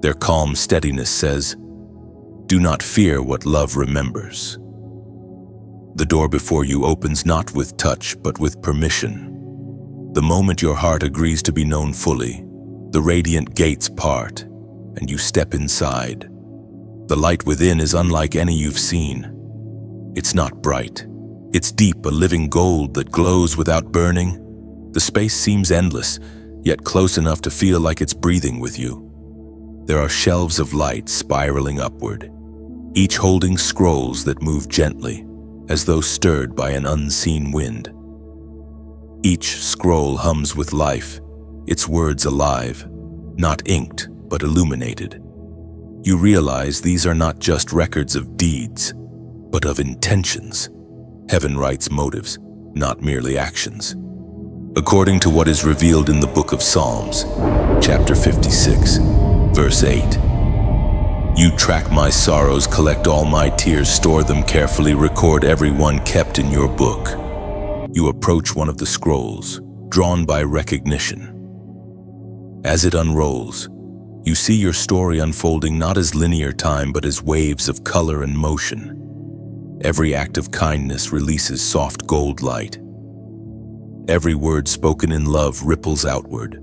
Their calm steadiness says, "Do not fear what love remembers." The door before you opens not with touch, but with permission. The moment your heart agrees to be known fully, the radiant gates part, and you step inside. The light within is unlike any you've seen. It's not bright. It's deep, a living gold that glows without burning. The space seems endless, yet close enough to feel like it's breathing with you. There are shelves of light spiraling upward, each holding scrolls that move gently, as though stirred by an unseen wind. Each scroll hums with life, its words alive, not inked, but illuminated. You realize these are not just records of deeds, but of intentions. Heaven writes motives, not merely actions. According to what is revealed in the book of Psalms, chapter 56, verse 8, "You track my sorrows, collect all my tears, store them carefully, record every one kept in your book." You approach one of the scrolls, drawn by recognition. As it unrolls, you see your story unfolding not as linear time, but as waves of color and motion. Every act of kindness releases soft gold light. Every word spoken in love ripples outward,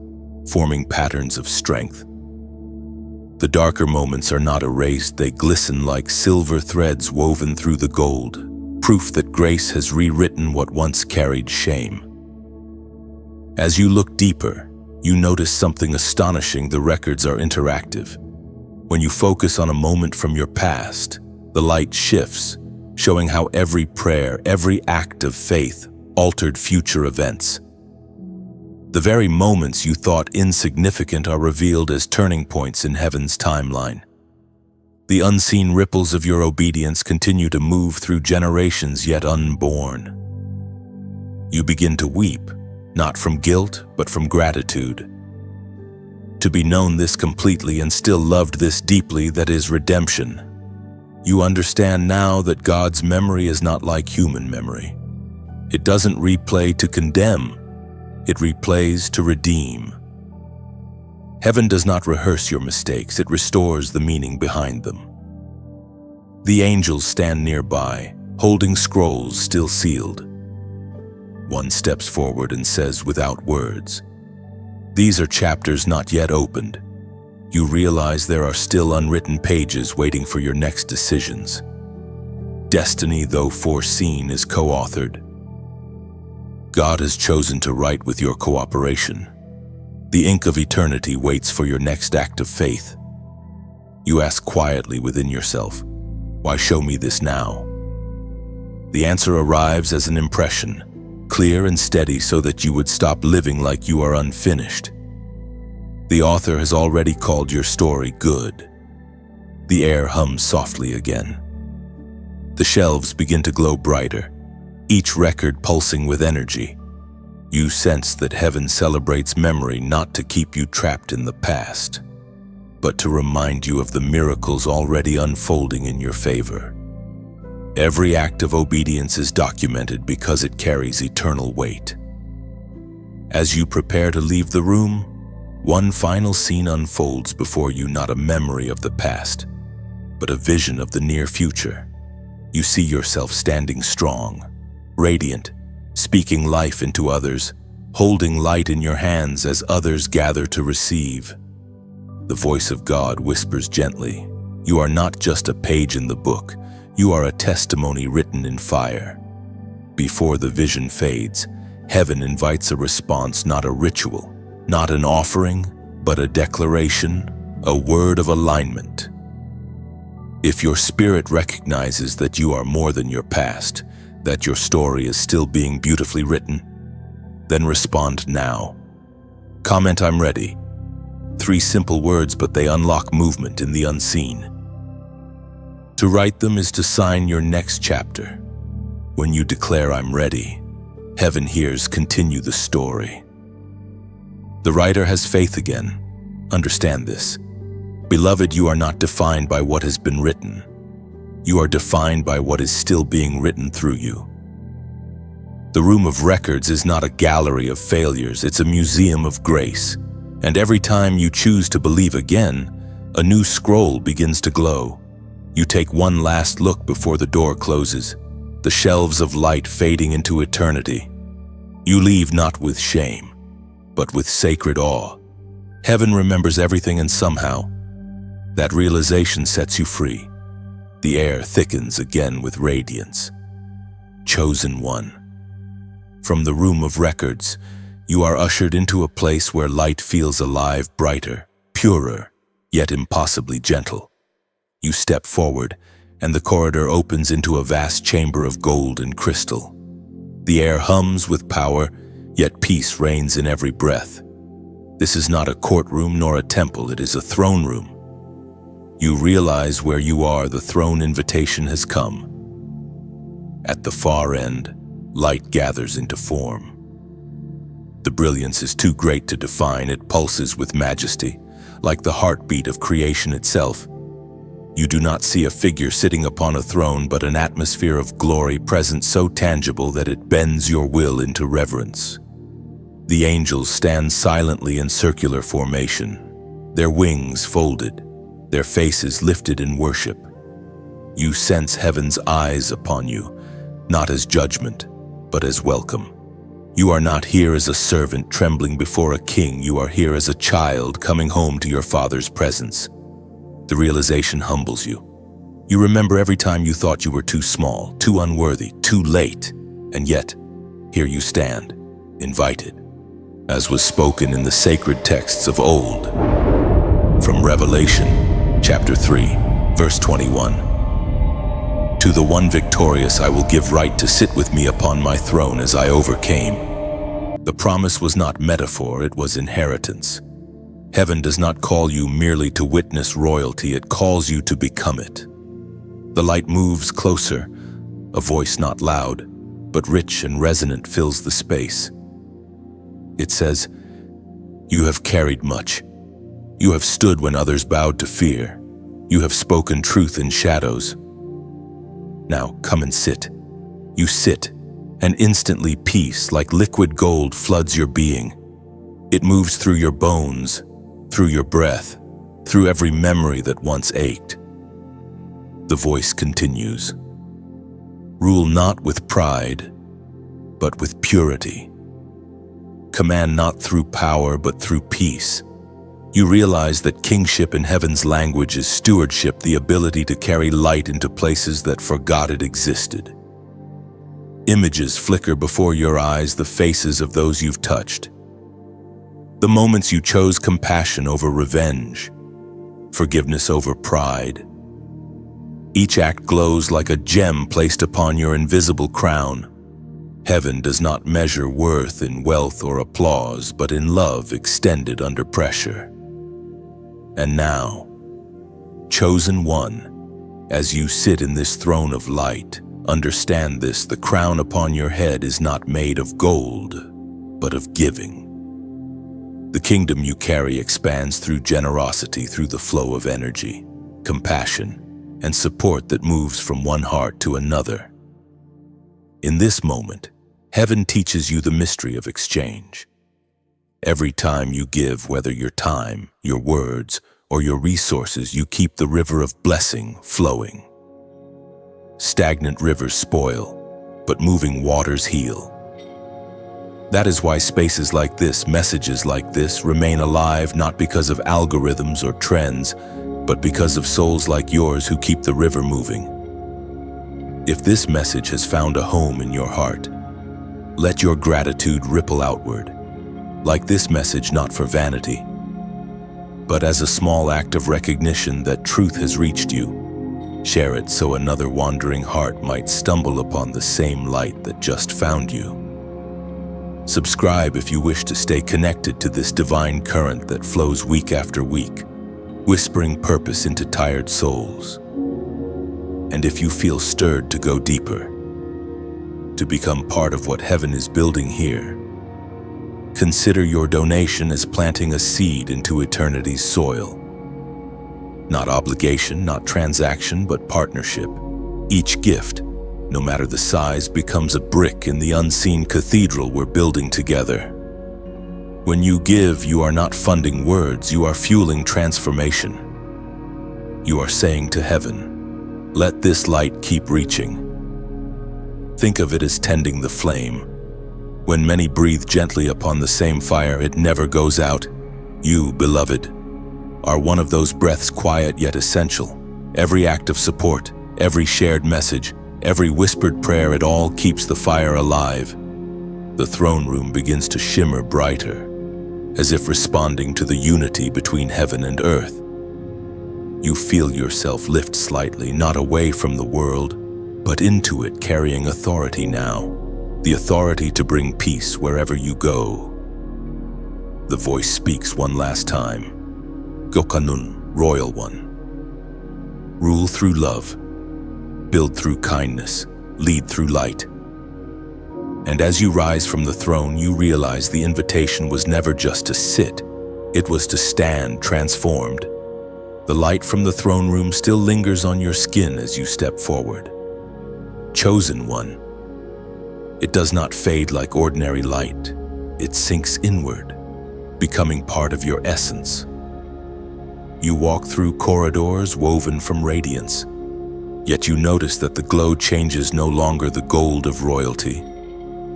forming patterns of strength. The darker moments are not erased, they glisten like silver threads woven through the gold, proof that grace has rewritten what once carried shame. As you look deeper, you notice something astonishing. The records are interactive. When you focus on a moment from your past, the light shifts, showing how every prayer, every act of faith altered future events. The very moments you thought insignificant are revealed as turning points in heaven's timeline. The unseen ripples of your obedience continue to move through generations yet unborn. You begin to weep, not from guilt, but from gratitude. To be known this completely and still loved this deeply, that is redemption. You understand now that God's memory is not like human memory. It doesn't replay to condemn. It replays to redeem. Heaven does not rehearse your mistakes, it restores the meaning behind them. The angels stand nearby, holding scrolls still sealed. One steps forward and says without words, "These are chapters not yet opened." You realize there are still unwritten pages waiting for your next decisions. Destiny, though foreseen, is co-authored. God has chosen to write with your cooperation. The ink of eternity waits for your next act of faith. You ask quietly within yourself, "Why show me this now?" The answer arrives as an impression, clear and steady so that you would stop living like you are unfinished. The author has already called your story good. The air hums softly again. The shelves begin to glow brighter, each record pulsing with energy. You sense that heaven celebrates memory not to keep you trapped in the past, but to remind you of the miracles already unfolding in your favor. Every act of obedience is documented because it carries eternal weight. As you prepare to leave the room, one final scene unfolds before you, not a memory of the past, but a vision of the near future. You see yourself standing strong, radiant, speaking life into others, holding light in your hands as others gather to receive. The voice of God whispers gently, "You are not just a page in the book, you are a testimony written in fire." Before the vision fades, heaven invites a response, not a ritual, not an offering, but a declaration, a word of alignment. If your spirit recognizes that you are more than your past, that your story is still being beautifully written, then respond now. Comment, "I'm ready." 3 simple words, but they unlock movement in the unseen. To write them is to sign your next chapter. When you declare, "I'm ready," heaven hears, "Continue the story." The writer has faith again. Understand this. Beloved, you are not defined by what has been written. You are defined by what is still being written through you. The room of records is not a gallery of failures, it's a museum of grace. And every time you choose to believe again, a new scroll begins to glow. You take one last look before the door closes, the shelves of light fading into eternity. You leave not with shame, but with sacred awe. Heaven remembers everything, and somehow, that realization sets you free. The air thickens again with radiance. Chosen one. From the room of records, you are ushered into a place where light feels alive, brighter, purer, yet impossibly gentle. You step forward, and the corridor opens into a vast chamber of gold and crystal. The air hums with power, yet peace reigns in every breath. This is not a courtroom nor a temple, it is a throne room. You realize where you are, the throne invitation has come. At the far end, light gathers into form. The brilliance is too great to define, it pulses with majesty, like the heartbeat of creation itself. You do not see a figure sitting upon a throne, but an atmosphere of glory present so tangible that it bends your will into reverence. The angels stand silently in circular formation, their wings folded, their faces lifted in worship. You sense heaven's eyes upon you, not as judgment, but as welcome. You are not here as a servant trembling before a king. You are here as a child coming home to your Father's presence. The realization humbles you. You remember every time you thought you were too small, too unworthy, too late, and yet, here you stand, invited, as was spoken in the sacred texts of old. From Revelation, chapter 3, verse 21. To the one victorious I will give right to sit with me upon my throne as I overcame. The promise was not metaphor, it was inheritance. Heaven does not call you merely to witness royalty, it calls you to become it. The light moves closer, a voice not loud, but rich and resonant fills the space. It says, "You have carried much. You have stood when others bowed to fear. You have spoken truth in shadows. Now come and sit." You sit, and instantly peace, like liquid gold, floods your being. It moves through your bones, through your breath, through every memory that once ached. The voice continues. Rule not with pride, but with purity. Command not through power, but through peace. You realize that kingship in heaven's language is stewardship, the ability to carry light into places that forgot it existed. Images flicker before your eyes, the faces of those you've touched. The moments you chose compassion over revenge, forgiveness over pride. Each act glows like a gem placed upon your invisible crown. Heaven does not measure worth in wealth or applause, but in love extended under pressure. And now, chosen one, as you sit in this throne of light, understand this: the crown upon your head is not made of gold, but of giving. The kingdom you carry expands through generosity, through the flow of energy, compassion, and support that moves from one heart to another. In this moment, heaven teaches you the mystery of exchange. Every time you give, whether your time, your words, or your resources, you keep the river of blessing flowing. Stagnant rivers spoil, but moving waters heal. That is why spaces like this, messages like this, remain alive, not because of algorithms or trends, but because of souls like yours who keep the river moving. If this message has found a home in your heart, let your gratitude ripple outward, like this message, not for vanity, but as a small act of recognition that truth has reached you. Share it so another wandering heart might stumble upon the same light that just found you. Subscribe if you wish to stay connected to this divine current that flows week after week, whispering purpose into tired souls. And if you feel stirred to go deeper, to become part of what heaven is building here, consider your donation as planting a seed into eternity's soil. Not obligation, not transaction, but partnership. Each gift, no matter the size, becomes a brick in the unseen cathedral we're building together. When you give, you are not funding words, you are fueling transformation. You are saying to heaven, let this light keep reaching. Think of it as tending the flame. When many breathe gently upon the same fire, it never goes out. You, beloved, are one of those breaths, quiet yet essential. Every act of support, every shared message, every whispered prayer, it all keeps the fire alive. The throne room begins to shimmer brighter, as if responding to the unity between heaven and earth. You feel yourself lift slightly, not away from the world, but into it, carrying authority now. The authority to bring peace wherever you go. The voice speaks one last time. Gokanun, Royal One. Rule through love, build through kindness, lead through light. And as you rise from the throne, you realize the invitation was never just to sit, it was to stand transformed. The light from the throne room still lingers on your skin as you step forward. Chosen one. It does not fade like ordinary light. It sinks inward, becoming part of your essence. You walk through corridors woven from radiance, yet you notice that the glow changes, no longer the gold of royalty,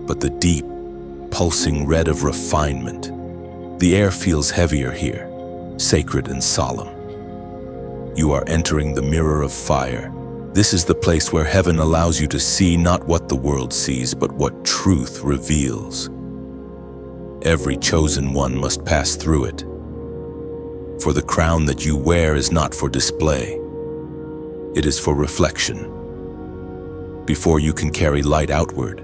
but the deep, pulsing red of refinement. The air feels heavier here, sacred and solemn. You are entering the mirror of fire. This is the place where heaven allows you to see not what the world sees, but what truth reveals. Every chosen one must pass through it. For the crown that you wear is not for display. It is for reflection. Before you can carry light outward,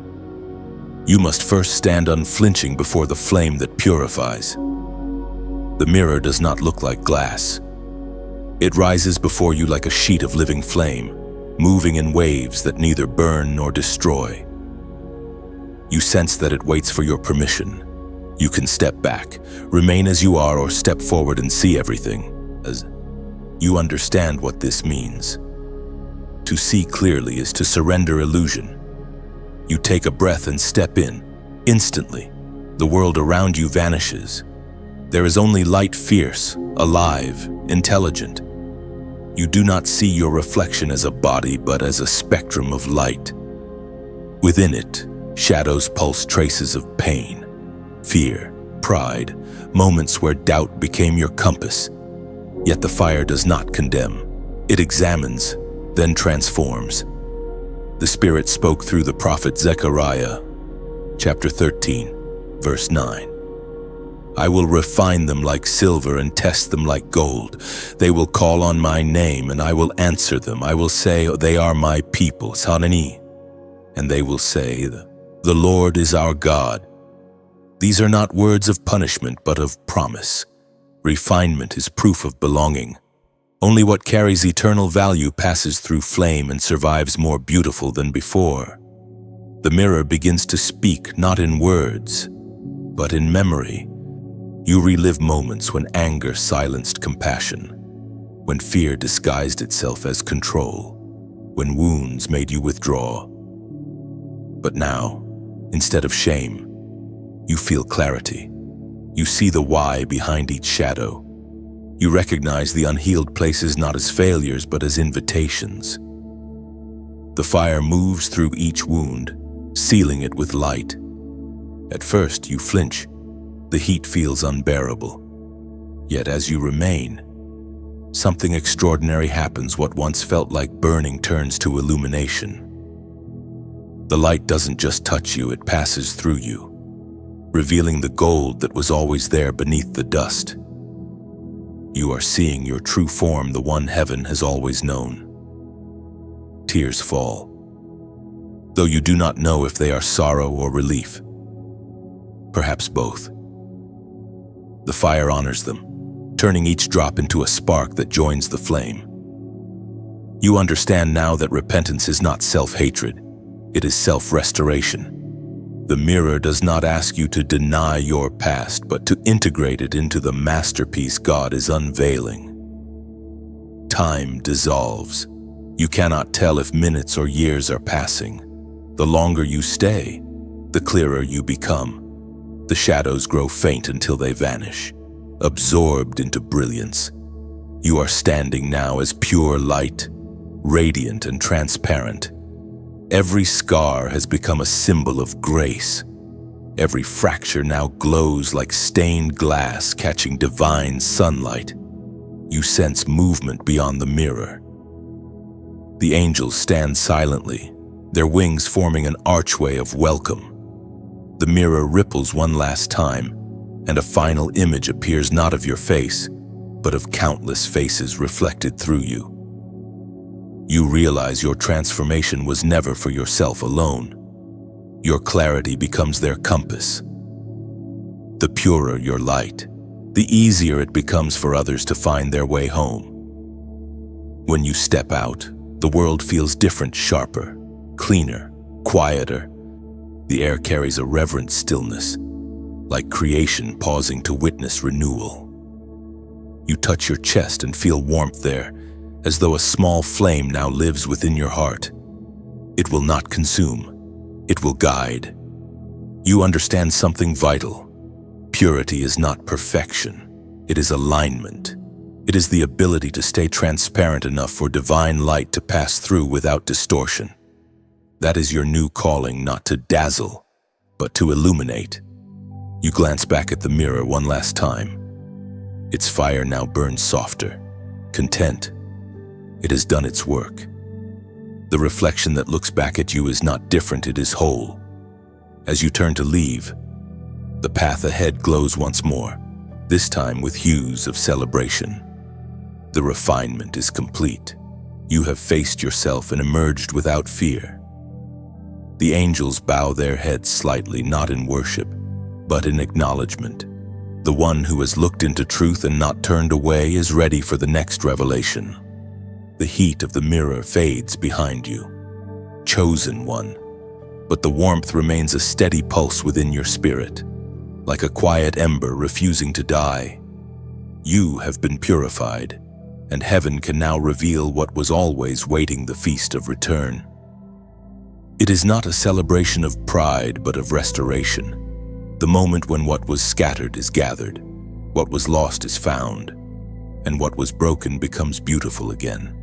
you must first stand unflinching before the flame that purifies. The mirror does not look like glass. It rises before you like a sheet of living flame, moving in waves that neither burn nor destroy. You sense that it waits for your permission. You can step back, remain as you are, or step forward and see everything. As you understand what this means. To see clearly is to surrender illusion. You take a breath and step in. Instantly, the world around you vanishes. There is only light, fierce, alive, intelligent. You do not see your reflection as a body, but as a spectrum of light. Within it, shadows pulse traces of pain, fear, pride, moments where doubt became your compass. Yet the fire does not condemn. It examines, then transforms. The Spirit spoke through the prophet Zechariah, chapter 13, verse 9. I will refine them like silver and test them like gold. They will call on my name and I will answer them. I will say, they are my people, Sanani. And they will say, the Lord is our God. These are not words of punishment, but of promise. Refinement is proof of belonging. Only what carries eternal value passes through flame and survives more beautiful than before. The mirror begins to speak not in words, but in memory. You relive moments when anger silenced compassion, when fear disguised itself as control, when wounds made you withdraw. But now, instead of shame, you feel clarity. You see the why behind each shadow. You recognize the unhealed places not as failures, but as invitations. The fire moves through each wound, sealing it with light. At first, you flinch. The heat feels unbearable. Yet as you remain, something extraordinary happens. What once felt like burning turns to illumination. The light doesn't just touch you, it passes through you, revealing the gold that was always there beneath the dust. You are seeing your true form, the one heaven has always known. Tears fall, though you do not know if they are sorrow or relief. Perhaps both. The fire honors them, turning each drop into a spark that joins the flame. You understand now that repentance is not self-hatred, it is self-restoration. The mirror does not ask you to deny your past, but to integrate it into the masterpiece God is unveiling. Time dissolves. You cannot tell if minutes or years are passing. The longer you stay, the clearer you become. The shadows grow faint until they vanish, absorbed into brilliance. You are standing now as pure light, radiant and transparent. Every scar has become a symbol of grace. Every fracture now glows like stained glass catching divine sunlight. You sense movement beyond the mirror. The angels stand silently, their wings forming an archway of welcome. The mirror ripples one last time, and a final image appears not of your face, but of countless faces reflected through you. You realize your transformation was never for yourself alone. Your clarity becomes their compass. The purer your light, the easier it becomes for others to find their way home. When you step out, the world feels different, sharper, cleaner, quieter. The air carries a reverent stillness, like creation pausing to witness renewal. You touch your chest and feel warmth there, as though a small flame now lives within your heart. It will not consume, it will guide. You understand something vital. Purity is not perfection, it is alignment. It is the ability to stay transparent enough for divine light to pass through without distortion. That is your new calling, not to dazzle, but to illuminate. You glance back at the mirror one last time. Its fire now burns softer, content. It has done its work. The reflection that looks back at you is not different, it is whole. As you turn to leave, the path ahead glows once more, this time with hues of celebration. The refinement is complete. You have faced yourself and emerged without fear. The angels bow their heads slightly, not in worship, but in acknowledgement. The one who has looked into truth and not turned away is ready for the next revelation. The heat of the mirror fades behind you. Chosen one. But the warmth remains a steady pulse within your spirit, like a quiet ember refusing to die. You have been purified, and heaven can now reveal what was always waiting, the feast of return. It is not a celebration of pride, but of restoration. The moment when what was scattered is gathered, what was lost is found, and what was broken becomes beautiful again.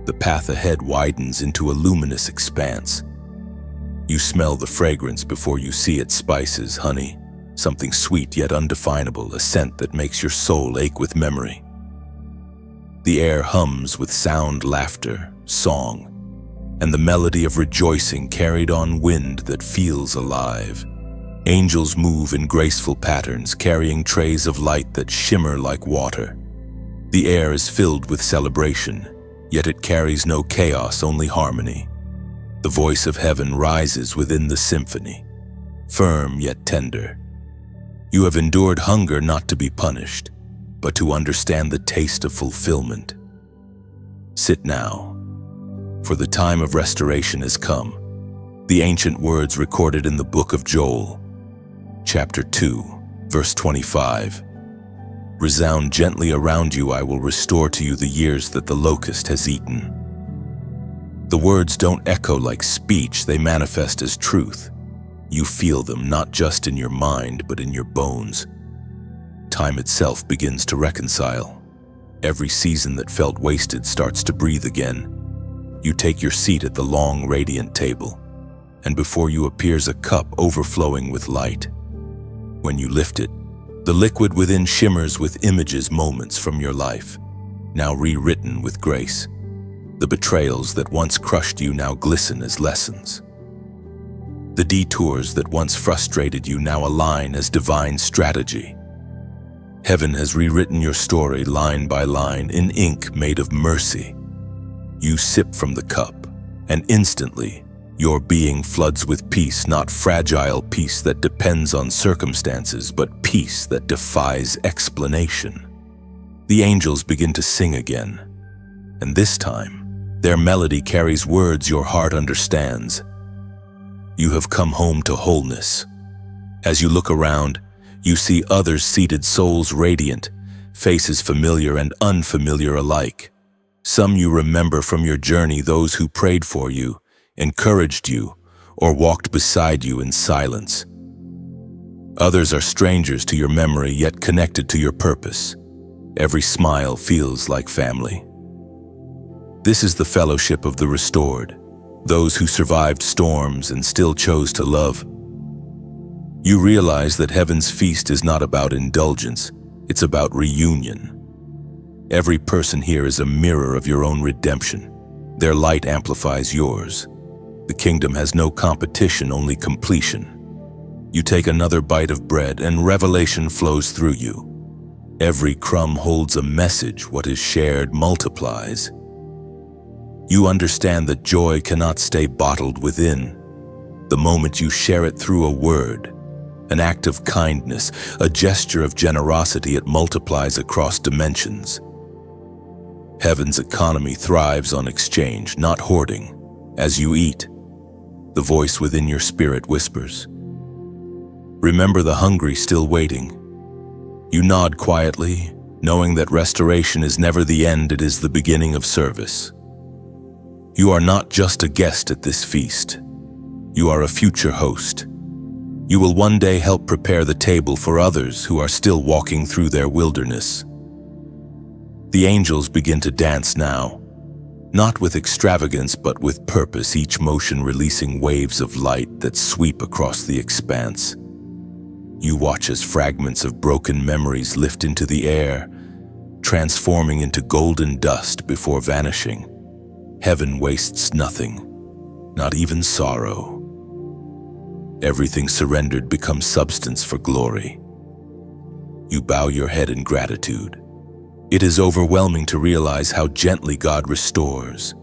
The path ahead widens into a luminous expanse. You smell the fragrance before you see it, spices, honey, something sweet yet undefinable, a scent that makes your soul ache with memory. The air hums with sound, laughter, song, and the melody of rejoicing carried on wind that feels alive. Angels move in graceful patterns, carrying trays of light that shimmer like water. The air is filled with celebration, yet it carries no chaos, only harmony. The voice of heaven rises within the symphony, firm yet tender. You have endured hunger not to be punished, but to understand the taste of fulfillment. Sit now, for the time of restoration has come. The ancient words recorded in the book of Joel, chapter 2, verse 25. Resound gently around you, I will restore to you the years that the locust has eaten. The words don't echo like speech, they manifest as truth. You feel them not just in your mind, but in your bones. Time itself begins to reconcile. Every season that felt wasted starts to breathe again. You take your seat at the long, radiant table, and before you appears a cup overflowing with light. When you lift it, the liquid within shimmers with images, moments from your life, now rewritten with grace. The betrayals that once crushed you now glisten as lessons. The detours that once frustrated you now align as divine strategy. Heaven has rewritten your story line by line in ink made of mercy. You sip from the cup, and instantly, your being floods with peace, not fragile peace that depends on circumstances, but peace that defies explanation. The angels begin to sing again, and this time, their melody carries words your heart understands. You have come home to wholeness. As you look around, you see others seated, souls radiant, faces familiar and unfamiliar alike. Some you remember from your journey, those who prayed for you, encouraged you, or walked beside you in silence. Others are strangers to your memory, yet connected to your purpose. Every smile feels like family. This is the fellowship of the restored, those who survived storms and still chose to love. You realize that heaven's feast is not about indulgence, it's about reunion. Every person here is a mirror of your own redemption. Their light amplifies yours. The kingdom has no competition, only completion. You take another bite of bread and revelation flows through you. Every crumb holds a message, what is shared multiplies. You understand that joy cannot stay bottled within. The moment you share it through a word, an act of kindness, a gesture of generosity, it multiplies across dimensions. Heaven's economy thrives on exchange, not hoarding. As you eat, the voice within your spirit whispers, "Remember the hungry still waiting." You nod quietly, knowing that restoration is never the end, it is the beginning of service. You are not just a guest at this feast. You are a future host. You will one day help prepare the table for others who are still walking through their wilderness. The angels begin to dance now, not with extravagance but with purpose, each motion releasing waves of light that sweep across the expanse. You watch as fragments of broken memories lift into the air, transforming into golden dust before vanishing. Heaven wastes nothing, not even sorrow. Everything surrendered becomes substance for glory. You bow your head in gratitude. It is overwhelming to realize how gently God restores,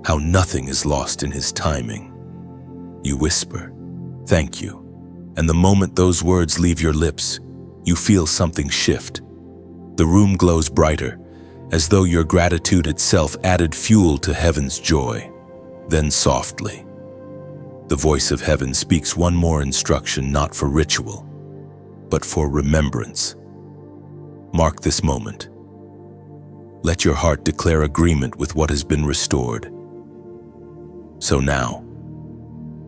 how nothing is lost in His timing. You whisper, "Thank you," and the moment those words leave your lips, you feel something shift. The room glows brighter, as though your gratitude itself added fuel to heaven's joy. Then softly, the voice of heaven speaks one more instruction, not for ritual, but for remembrance. Mark this moment. Let your heart declare agreement with what has been restored. So now,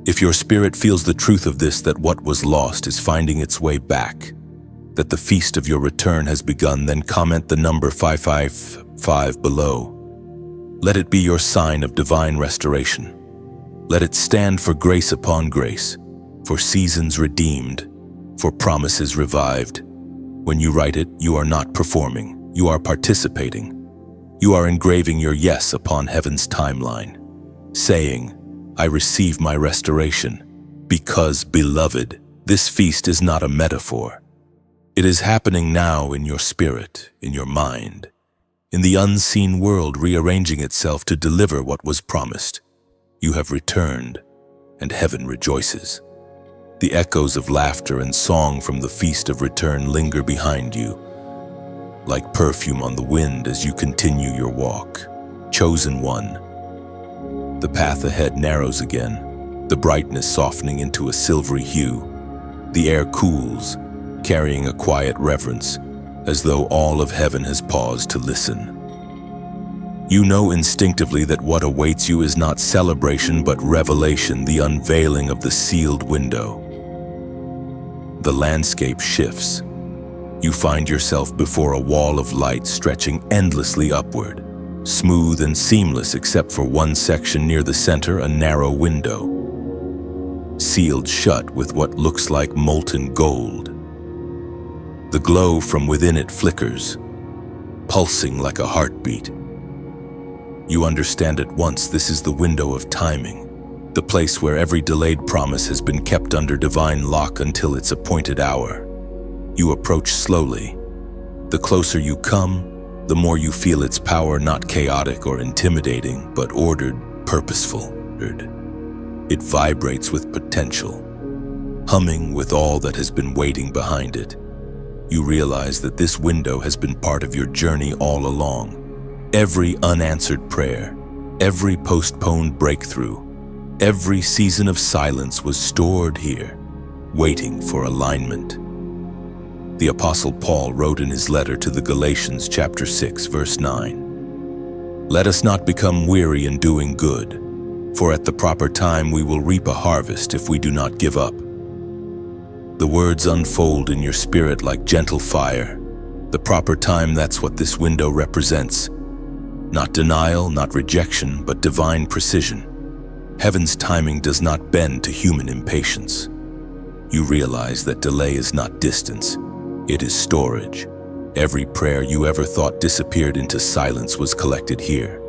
if your spirit feels the truth of this, that what was lost is finding its way back, that the feast of your return has begun, then comment the number 555 below. Let it be your sign of divine restoration. Let it stand for grace upon grace, for seasons redeemed, for promises revived. When you write it, you are not performing, you are participating. You are engraving your yes upon heaven's timeline, saying, "I receive my restoration," because, beloved, this feast is not a metaphor. It is happening now in your spirit, in your mind, in the unseen world rearranging itself to deliver what was promised. You have returned, and heaven rejoices. The echoes of laughter and song from the feast of return linger behind you, like perfume on the wind as you continue your walk. Chosen one. The path ahead narrows again, the brightness softening into a silvery hue. The air cools, carrying a quiet reverence, as though all of heaven has paused to listen. You know instinctively that what awaits you is not celebration but revelation, the unveiling of the sealed window. The landscape shifts. You find yourself before a wall of light stretching endlessly upward, smooth and seamless except for one section near the center, a narrow window, sealed shut with what looks like molten gold. The glow from within it flickers, pulsing like a heartbeat. You understand at once this is the window of timing, the place where every delayed promise has been kept under divine lock until its appointed hour. You approach slowly. The closer you come, the more you feel its power, not chaotic or intimidating, but ordered, purposeful. It vibrates with potential, humming with all that has been waiting behind it. You realize that this window has been part of your journey all along. Every unanswered prayer, every postponed breakthrough, every season of silence was stored here, waiting for alignment. The Apostle Paul wrote in his letter to the Galatians chapter 6, verse 9, "Let us not become weary in doing good, for at the proper time we will reap a harvest if we do not give up." The words unfold in your spirit like gentle fire. The proper time, that's what this window represents. Not denial, not rejection, but divine precision. Heaven's timing does not bend to human impatience. You realize that delay is not distance. It is storage. Every prayer you ever thought disappeared into silence was collected here.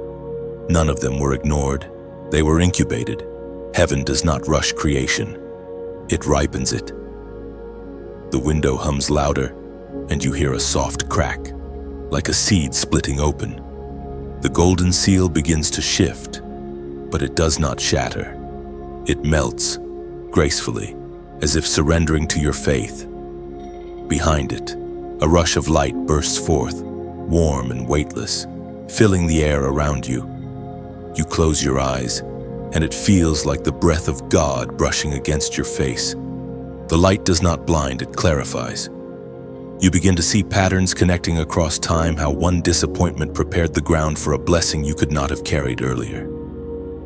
None of them were ignored. They were incubated. Heaven does not rush creation. It ripens it. The window hums louder, and you hear a soft crack, like a seed splitting open. The golden seal begins to shift, but it does not shatter. It melts, gracefully, as if surrendering to your faith. Behind it, a rush of light bursts forth, warm and weightless, filling the air around you. You close your eyes, and it feels like the breath of God brushing against your face. The light does not blind, it clarifies. You begin to see patterns connecting across time, how one disappointment prepared the ground for a blessing you could not have carried earlier.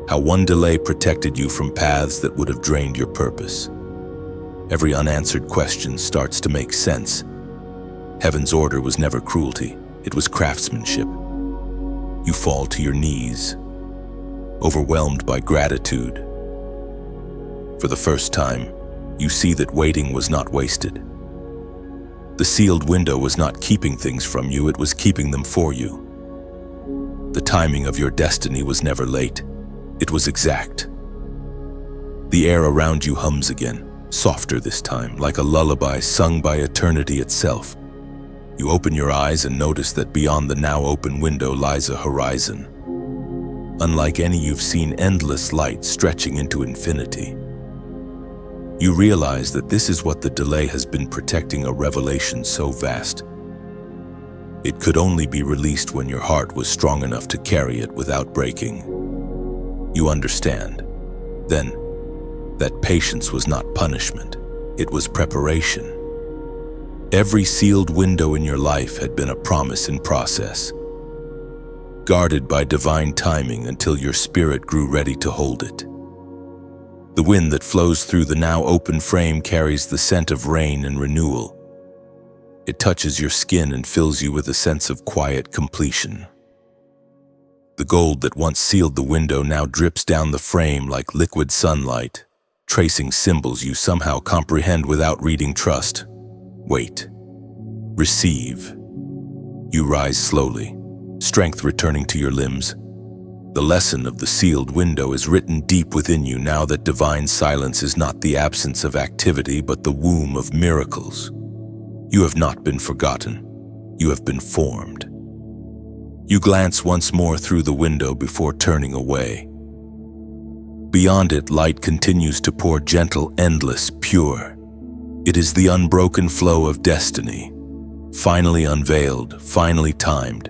How one delay protected you from paths that would have drained your purpose. Every unanswered question starts to make sense. Heaven's order was never cruelty, it was craftsmanship. You fall to your knees, overwhelmed by gratitude. For the first time, you see that waiting was not wasted. The sealed window was not keeping things from you, it was keeping them for you. The timing of your destiny was never late, it was exact. The air around you hums again, softer this time, like a lullaby sung by eternity itself. You open your eyes and notice that beyond the now open window lies a horizon. Unlike any you've seen, endless light stretching into infinity. You realize that this is what the delay has been protecting, a revelation so vast. It could only be released when your heart was strong enough to carry it without breaking. You understand, then, that patience was not punishment, it was preparation. Every sealed window in your life had been a promise in process, guarded by divine timing until your spirit grew ready to hold it. The wind that flows through the now open frame carries the scent of rain and renewal. It touches your skin and fills you with a sense of quiet completion. The gold that once sealed the window now drips down the frame like liquid sunlight, tracing symbols you somehow comprehend without reading. Trust. Wait. Receive. You rise slowly, strength returning to your limbs. The lesson of the sealed window is written deep within you now that divine silence is not the absence of activity but the womb of miracles. You have not been forgotten. You have been formed. You glance once more through the window before turning away. Beyond it, light continues to pour, gentle, endless, pure. It is the unbroken flow of destiny, finally unveiled, finally timed.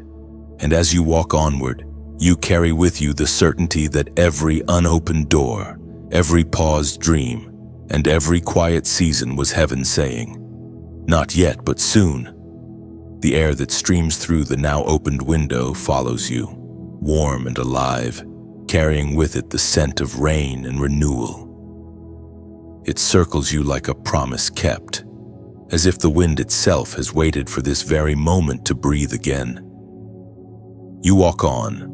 And as you walk onward, you carry with you the certainty that every unopened door, every paused dream, and every quiet season was heaven saying, "Not yet, but soon." The air that streams through the now opened window follows you, warm and alive, carrying with it the scent of rain and renewal. It circles you like a promise kept, as if the wind itself has waited for this very moment to breathe again. You walk on,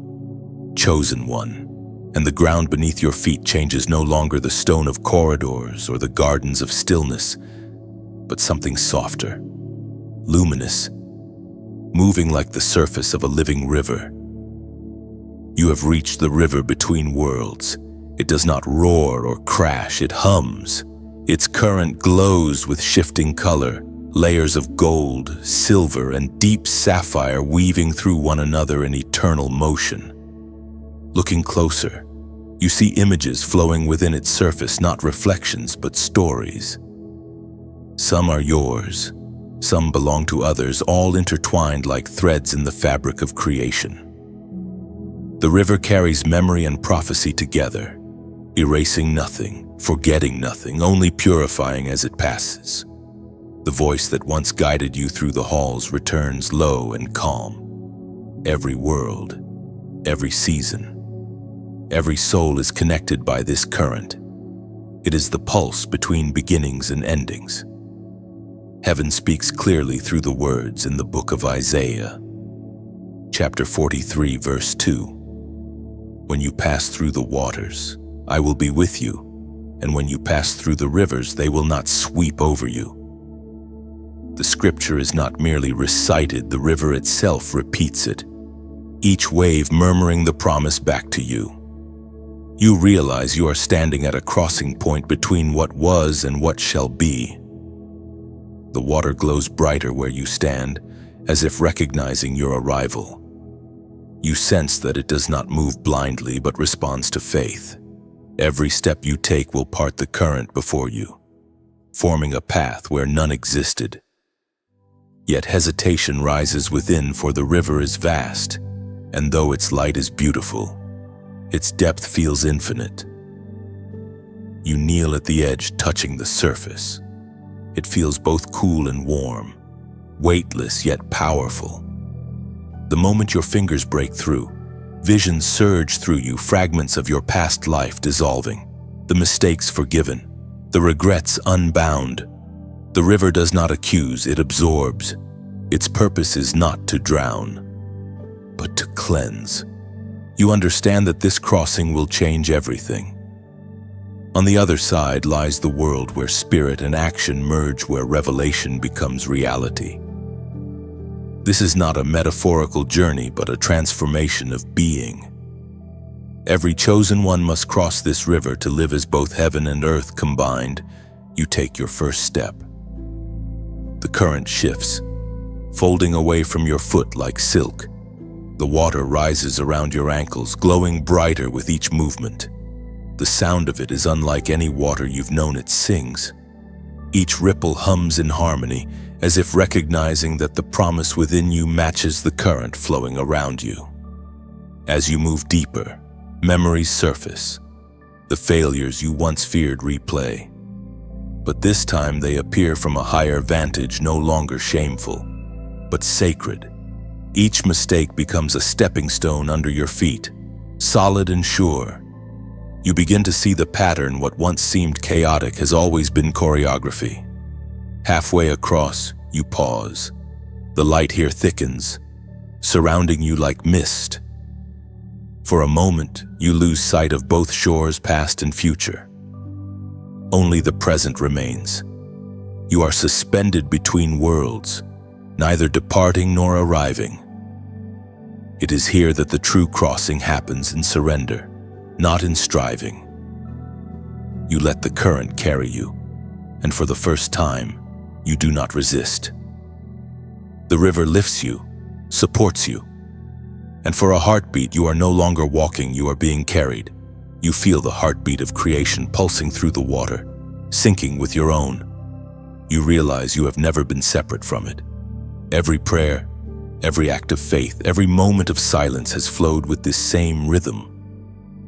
chosen one, and the ground beneath your feet changes, no longer the stone of corridors or the gardens of stillness, but something softer, luminous, moving like the surface of a living river. You have reached the river between worlds. It does not roar or crash, it hums. Its current glows with shifting color, layers of gold, silver, and deep sapphire weaving through one another in eternal motion. Looking closer, you see images flowing within its surface, not reflections, but stories. Some are yours, some belong to others, all intertwined like threads in the fabric of creation. The river carries memory and prophecy together, erasing nothing, forgetting nothing, only purifying as it passes. The voice that once guided you through the halls returns low and calm. Every world, every season, every soul is connected by this current. It is the pulse between beginnings and endings. Heaven speaks clearly through the words in the book of Isaiah, chapter 43, verse 2. When you pass through the waters, I will be with you, and when you pass through the rivers, they will not sweep over you. The scripture is not merely recited, the river itself repeats it, each wave murmuring the promise back to you. You realize you are standing at a crossing point between what was and what shall be. The water glows brighter where you stand, as if recognizing your arrival. You sense that it does not move blindly but responds to faith. Every step you take will part the current before you, forming a path where none existed. Yet hesitation rises within, for the river is vast, and though its light is beautiful, its depth feels infinite. You kneel at the edge, touching the surface. It feels both cool and warm, weightless yet powerful. The moment your fingers break through, visions surge through you, fragments of your past life dissolving, the mistakes forgiven, the regrets unbound. The river does not accuse, it absorbs. Its purpose is not to drown, but to cleanse. You understand that this crossing will change everything. On the other side lies the world where spirit and action merge, where revelation becomes reality. This is not a metaphorical journey, but a transformation of being. Every chosen one must cross this river to live as both heaven and earth combined. You take your first step. The current shifts, folding away from your foot like silk. The water rises around your ankles, glowing brighter with each movement. The sound of it is unlike any water you've known. It sings. Each ripple hums in harmony, as if recognizing that the promise within you matches the current flowing around you. As you move deeper, memories surface. The failures you once feared replay. But this time they appear from a higher vantage, no longer shameful, but sacred. Each mistake becomes a stepping stone under your feet, solid and sure. You begin to see the pattern. What once seemed chaotic has always been choreography. Halfway across, you pause. The light here thickens, surrounding you like mist. For a moment, you lose sight of both shores, past and future. Only the present remains. You are suspended between worlds, neither departing nor arriving. It is here that the true crossing happens, in surrender, not in striving. You let the current carry you, and for the first time, you do not resist. The river lifts you, supports you, and for a heartbeat you are no longer walking, you are being carried. You feel the heartbeat of creation pulsing through the water, syncing with your own. You realize you have never been separate from it. Every prayer, every act of faith, every moment of silence has flowed with this same rhythm.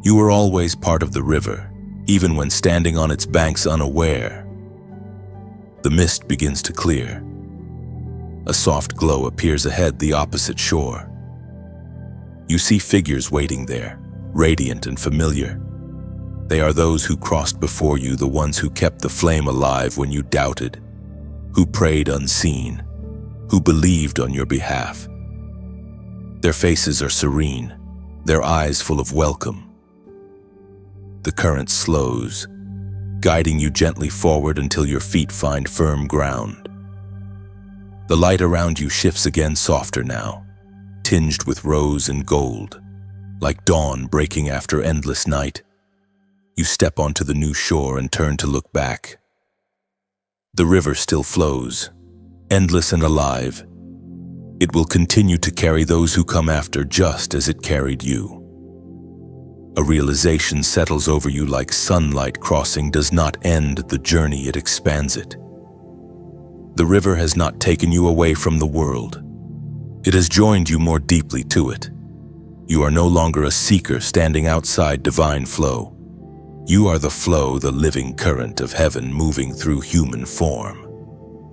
You were always part of the river, even when standing on its banks unaware. The mist begins to clear. A soft glow appears ahead, the opposite shore. You see figures waiting there, radiant and familiar. They are those who crossed before you, the ones who kept the flame alive when you doubted, who prayed unseen, who believed on your behalf. Their faces are serene, their eyes full of welcome. The current slows, guiding you gently forward until your feet find firm ground. The light around you shifts again, softer now, tinged with rose and gold, like dawn breaking after endless night. You step onto the new shore and turn to look back. The river still flows, endless and alive. It will continue to carry those who come after, just as it carried you. A realization settles over you like sunlight. Crossing does not end the journey, it expands it. The river has not taken you away from the world. It has joined you more deeply to it. You are no longer a seeker standing outside divine flow. You are the flow, the living current of heaven moving through human form.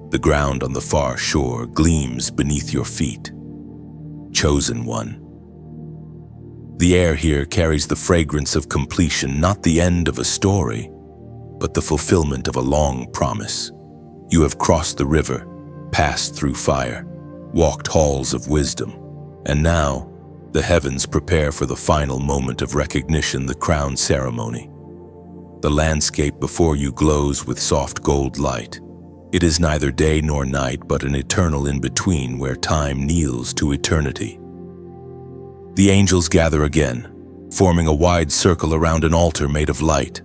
The ground on the far shore gleams beneath your feet. Chosen one. The air here carries the fragrance of completion, not the end of a story, but the fulfillment of a long promise. You have crossed the river, passed through fire, walked halls of wisdom, and now the heavens prepare for the final moment of recognition, the crown ceremony. The landscape before you glows with soft gold light. It is neither day nor night, but an eternal in-between where time kneels to eternity. The angels gather again, forming a wide circle around an altar made of light.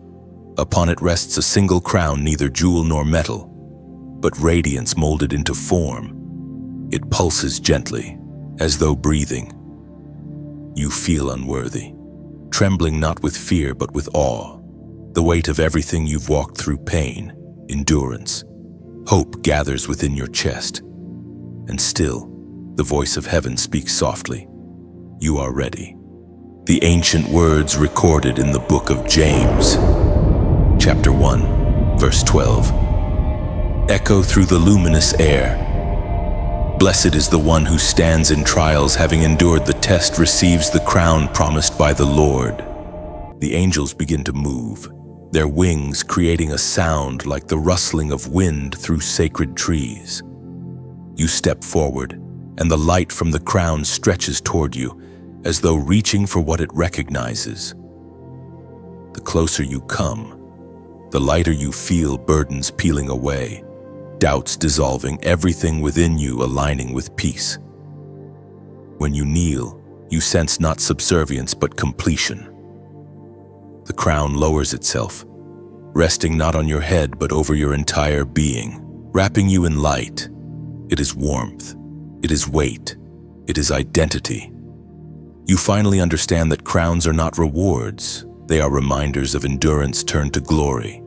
Upon it rests a single crown, neither jewel nor metal, but radiance molded into form. It pulses gently, as though breathing. You feel unworthy, trembling not with fear but with awe. The weight of everything you've walked through, pain, endurance, hope gathers within your chest. And still, the voice of heaven speaks softly. You are ready. The ancient words recorded in the book of James, chapter 1, verse 12, echo through the luminous air. Blessed is the one who stands in trials, having endured the test, receives the crown promised by the Lord. The angels begin to move, their wings creating a sound like the rustling of wind through sacred trees. You step forward, and the light from the crown stretches toward you, as though reaching for what it recognizes. The closer you come, The lighter you feel, burdens peeling away, doubts dissolving, everything within you aligning with peace. When you kneel, you sense not subservience but completion. The crown lowers itself, resting not on your head but over your entire being, wrapping you in light. It is warmth, it is weight, it is identity. You finally understand that crowns are not rewards, they are reminders of endurance turned to glory.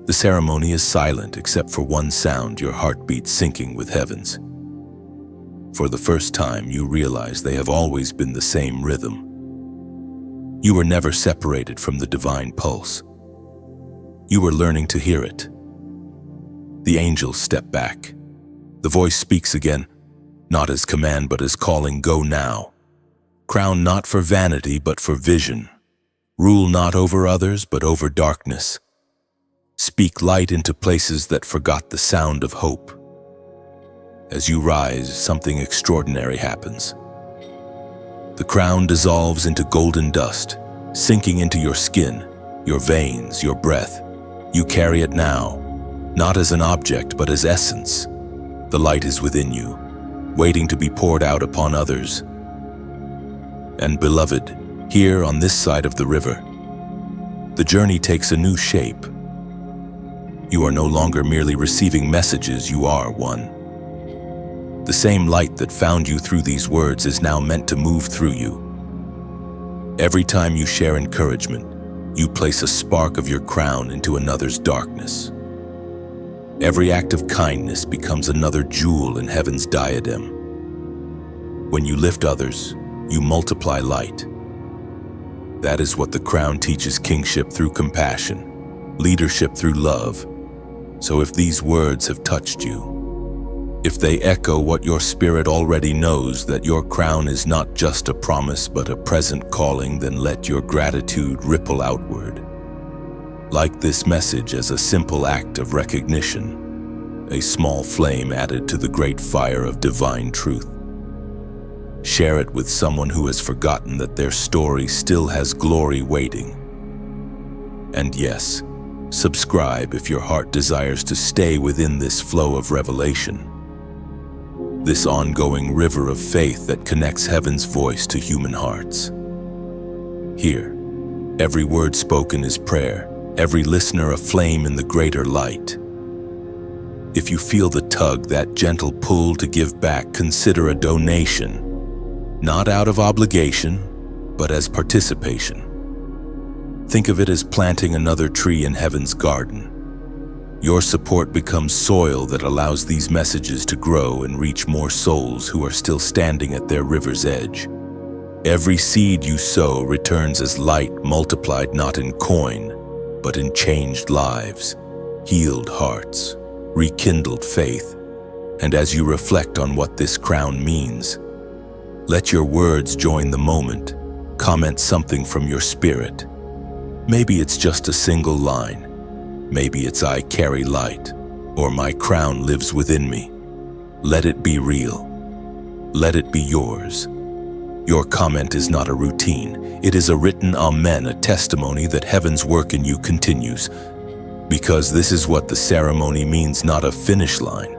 The ceremony is silent except for one sound, your heartbeat syncing with heaven's. For the first time, you realize they have always been the same rhythm. You were never separated from the divine pulse. You were learning to hear it. The angels step back. The voice speaks again, not as command but as calling, go now. Crown not for vanity but for vision. Rule not over others but over darkness. Speak light into places that forgot the sound of hope. As you rise, something extraordinary happens. The crown dissolves into golden dust, sinking into your skin, your veins, your breath. You carry it now, not as an object but as essence. The light is within you, waiting to be poured out upon others. And beloved, here on this side of the river, the journey takes a new shape. You are no longer merely receiving messages, you are one. The same light that found you through these words is now meant to move through you. Every time you share encouragement, you place a spark of your crown into another's darkness. Every act of kindness becomes another jewel in heaven's diadem. When you lift others, you multiply light. That is what the crown teaches: kingship through compassion, leadership through love. So if these words have touched you, if they echo what your spirit already knows, that your crown is not just a promise but a present calling, then let your gratitude ripple outward. Like this message as a simple act of recognition, a small flame added to the great fire of divine truth. Share it with someone who has forgotten that their story still has glory waiting. And yes, subscribe if your heart desires to stay within this flow of revelation. This ongoing river of faith that connects heaven's voice to human hearts. Here, every word spoken is prayer, every listener a flame in the greater light. If you feel the tug, that gentle pull to give back, consider a donation, not out of obligation, but as participation. Think of it as planting another tree in heaven's garden. Your support becomes soil that allows these messages to grow and reach more souls who are still standing at their river's edge. Every seed you sow returns as light, multiplied not in coin, but in changed lives, healed hearts, rekindled faith. And as you reflect on what this crown means, let your words join the moment. Comment something from your spirit. Maybe it's just a single line. Maybe it's I carry light, or my crown lives within me. Let it be real. Let it be yours. Your comment is not a routine. It is a written amen, a testimony that heaven's work in you continues. Because this is what the ceremony means, not a finish line,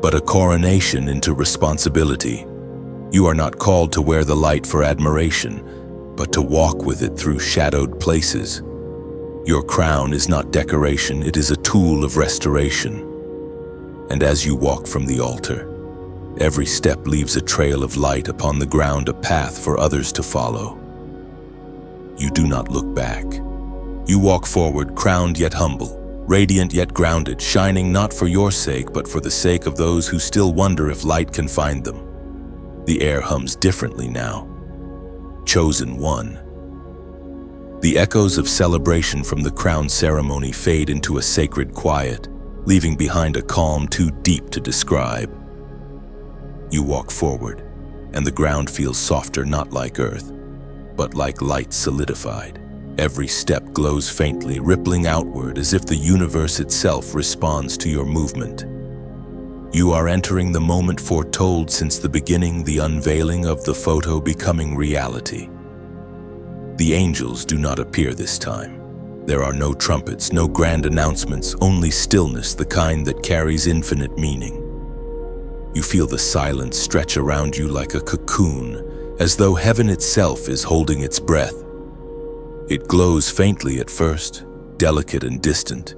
but a coronation into responsibility. You are not called to wear the light for admiration, but to walk with it through shadowed places. Your crown is not decoration, it is a tool of restoration. And as you walk from the altar, every step leaves a trail of light upon the ground, a path for others to follow. You do not look back. You walk forward, crowned yet humble, radiant yet grounded, shining not for your sake, but for the sake of those who still wonder if light can find them. The air hums differently now. Chosen one. The echoes of celebration from the crown ceremony fade into a sacred quiet, leaving behind a calm too deep to describe. You walk forward, and the ground feels softer, not like earth, but like light solidified. Every step glows faintly, rippling outward as if the universe itself responds to your movement. You are entering the moment foretold since the beginning, the unveiling of the photo becoming reality. The angels do not appear this time. There are no trumpets, no grand announcements, only stillness, the kind that carries infinite meaning. You feel the silence stretch around you like a cocoon, as though heaven itself is holding its breath. It glows faintly at first, delicate and distant.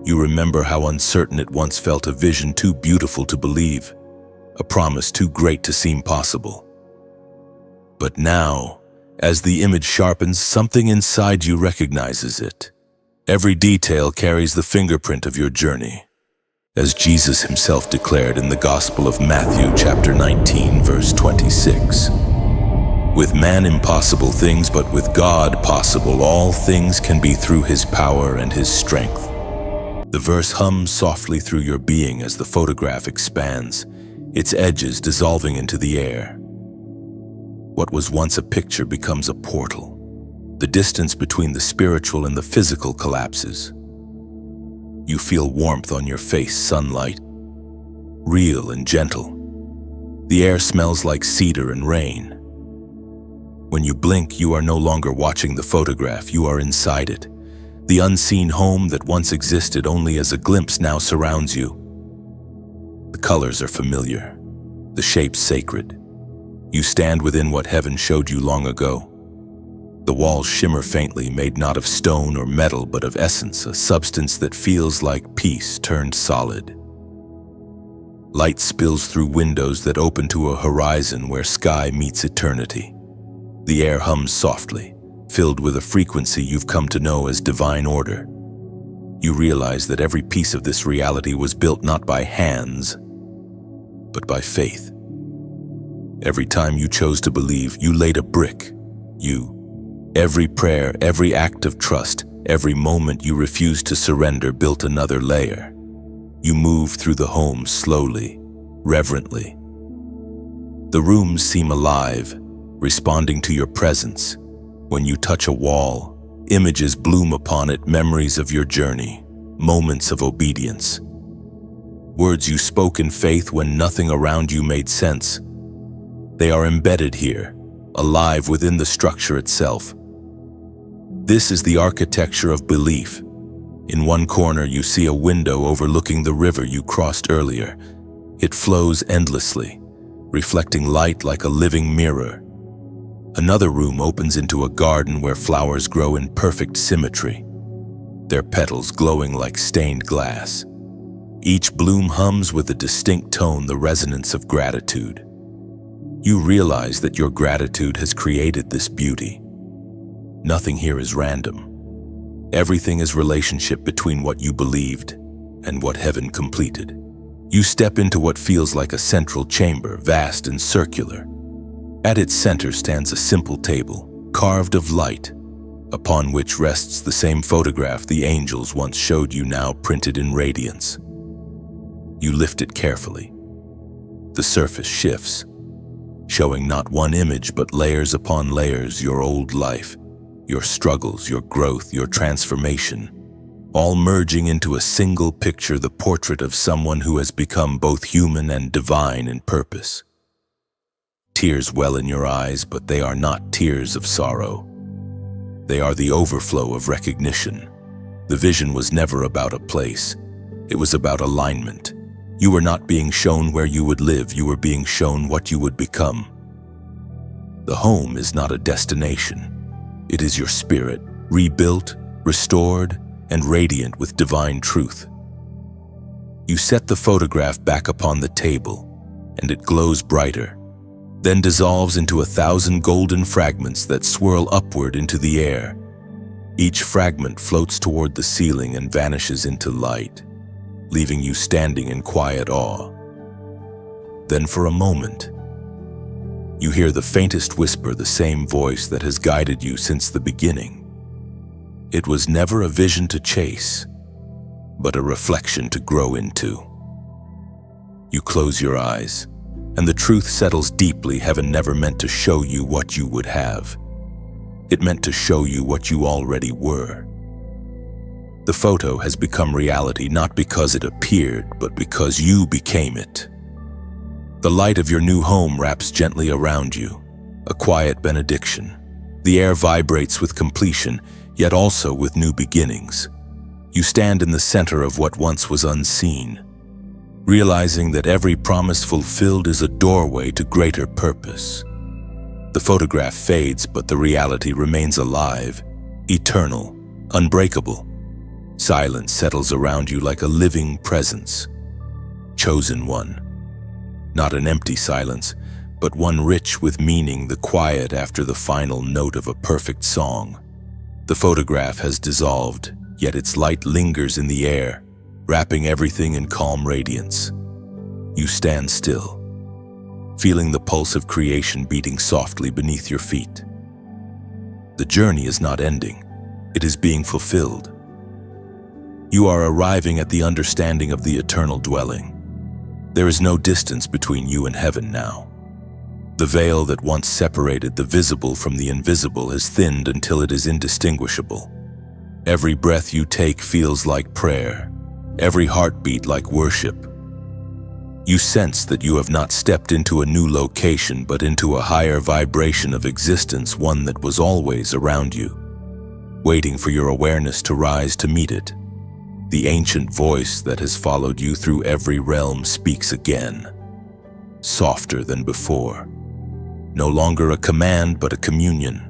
You remember how uncertain it once felt, a vision too beautiful to believe, a promise too great to seem possible. But now, as the image sharpens, something inside you recognizes it. Every detail carries the fingerprint of your journey. As Jesus himself declared in the Gospel of Matthew chapter 19, verse 26. With man impossible things, but with God possible all things can be through his power and his strength. The verse hums softly through your being as the photograph expands, its edges dissolving into the air. What was once a picture becomes a portal. The distance between the spiritual and the physical collapses. You feel warmth on your face, sunlight, real and gentle. The air smells like cedar and rain. When you blink, you are no longer watching the photograph, you are inside it. The unseen home that once existed only as a glimpse now surrounds you. The colors are familiar, the shapes sacred. You stand within what heaven showed you long ago. The walls shimmer faintly, made not of stone or metal, but of essence, a substance that feels like peace turned solid. Light spills through windows that open to a horizon where sky meets eternity. The air hums softly, filled with a frequency you've come to know as divine order. You realize that every piece of this reality was built not by hands, but by faith. Every time you chose to believe, you laid a brick. Every prayer, every act of trust, every moment you refused to surrender built another layer. You moved through the home slowly, reverently. The rooms seem alive, responding to your presence. When you touch a wall, images bloom upon it, memories of your journey, moments of obedience. Words you spoke in faith when nothing around you made sense. They are embedded here, alive within the structure itself. This is the architecture of belief. In one corner, you see a window overlooking the river you crossed earlier. It flows endlessly, reflecting light like a living mirror. Another room opens into a garden where flowers grow in perfect symmetry, their petals glowing like stained glass. Each bloom hums with a distinct tone, the resonance of gratitude. You realize that your gratitude has created this beauty. Nothing here is random. Everything is relationship between what you believed and what heaven completed. You step into what feels like a central chamber, vast and circular. At its center stands a simple table, carved of light, upon which rests the same photograph the angels once showed you, now printed in radiance. You lift it carefully. The surface shifts, showing not one image but layers upon layers, your old life, your struggles, your growth, your transformation, all merging into a single picture, the portrait of someone who has become both human and divine in purpose. Tears well in your eyes, but they are not tears of sorrow. They are the overflow of recognition. The vision was never about a place. It was about alignment. You were not being shown where you would live, you were being shown what you would become. The home is not a destination. It is your spirit, rebuilt, restored, and radiant with divine truth. You set the photograph back upon the table, and it glows brighter, then dissolves into 1,000 golden fragments that swirl upward into the air. Each fragment floats toward the ceiling and vanishes into light, leaving you standing in quiet awe. Then for a moment, you hear the faintest whisper, the same voice that has guided you since the beginning. It was never a vision to chase, but a reflection to grow into. You close your eyes, and the truth settles deeply. Heaven never meant to show you what you would have. It meant to show you what you already were. The photo has become reality not because it appeared, but because you became it. The light of your new home wraps gently around you, a quiet benediction. The air vibrates with completion, yet also with new beginnings. You stand in the center of what once was unseen, realizing that every promise fulfilled is a doorway to greater purpose. The photograph fades, but the reality remains alive, eternal, unbreakable. Silence settles around you like a living presence. Chosen one. Not an empty silence, but one rich with meaning, the quiet after the final note of a perfect song. The photograph has dissolved, yet its light lingers in the air, wrapping everything in calm radiance. You stand still, feeling the pulse of creation beating softly beneath your feet. The journey is not ending, it is being fulfilled. You are arriving at the understanding of the eternal dwelling. There is no distance between you and heaven now. The veil that once separated the visible from the invisible has thinned until it is indistinguishable. Every breath you take feels like prayer, every heartbeat like worship. You sense that you have not stepped into a new location, but into a higher vibration of existence, one that was always around you, waiting for your awareness to rise to meet it. The ancient voice that has followed you through every realm speaks again, softer than before. No longer a command, but a communion.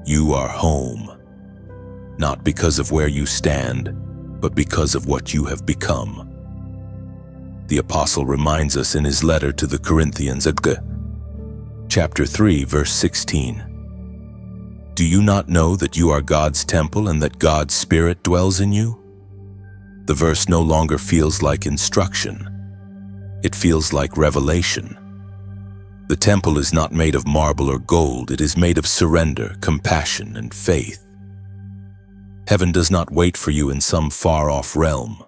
You are home, not because of where you stand, but because of what you have become. The apostle reminds us in his letter to the Corinthians, chapter 3, verse 16. Do you not know that you are God's temple and that God's Spirit dwells in you? The verse no longer feels like instruction. It feels like revelation. The temple is not made of marble or gold, it is made of surrender, compassion, and faith. Heaven does not wait for you in some far-off realm.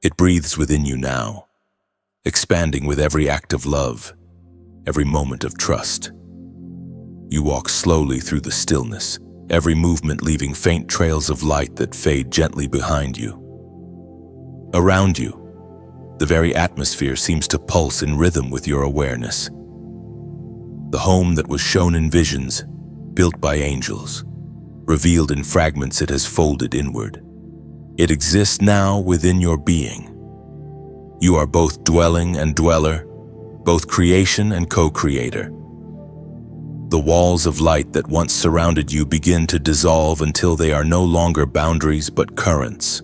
It breathes within you now, expanding with every act of love, every moment of trust. You walk slowly through the stillness, every movement leaving faint trails of light that fade gently behind you. Around you, the very atmosphere seems to pulse in rhythm with your awareness. The home that was shown in visions, built by angels, revealed in fragments it has folded inward. It exists now within your being. You are both dwelling and dweller, both creation and co-creator. The walls of light that once surrounded you begin to dissolve until they are no longer boundaries but currents.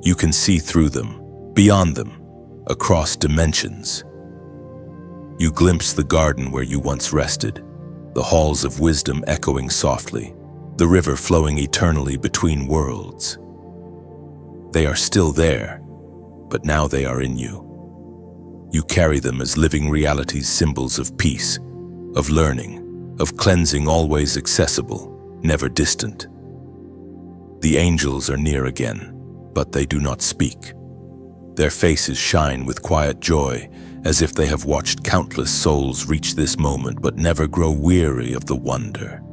You can see through them, beyond them, across dimensions. You glimpse the garden where you once rested, the halls of wisdom echoing softly, the river flowing eternally between worlds. They are still there, but now they are in you. You carry them as living realities, symbols of peace, of learning, of cleansing, always accessible, never distant. The angels are near again, but they do not speak. Their faces shine with quiet joy, as if they have watched countless souls reach this moment but never grow weary of the wonder.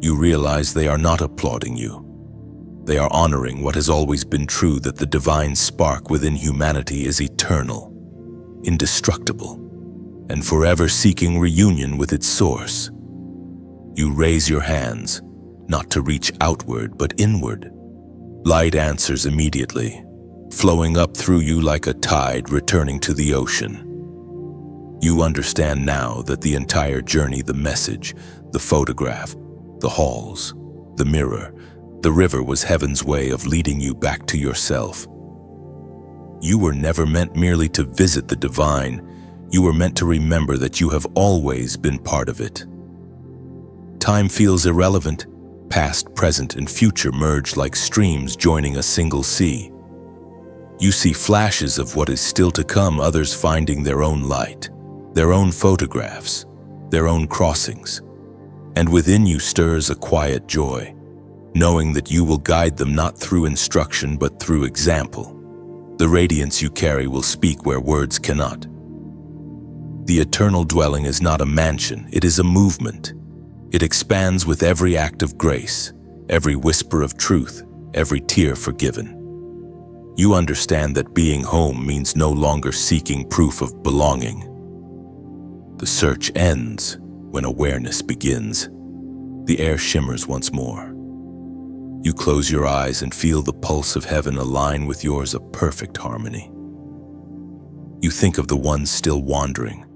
You realize they are not applauding you. They are honoring what has always been true, that the divine spark within humanity is eternal, indestructible, and forever seeking reunion with its source. You raise your hands, not to reach outward but inward. Light answers immediately, flowing up through you like a tide returning to the ocean. You understand now that the entire journey, the message, the photograph, the halls, the mirror, the river was heaven's way of leading you back to yourself. You were never meant merely to visit the divine. You were meant to remember that you have always been part of it. Time feels irrelevant. Past, present, and future merge like streams joining a single sea. You see flashes of what is still to come, others finding their own light, their own photographs, their own crossings. And within you stirs a quiet joy, knowing that you will guide them not through instruction but through example. The radiance you carry will speak where words cannot. The eternal dwelling is not a mansion, it is a movement. It expands with every act of grace, every whisper of truth, every tear forgiven. You understand that being home means no longer seeking proof of belonging. The search ends when awareness begins. The air shimmers once more. You close your eyes and feel the pulse of heaven align with yours, a perfect harmony. You think of the ones still wandering,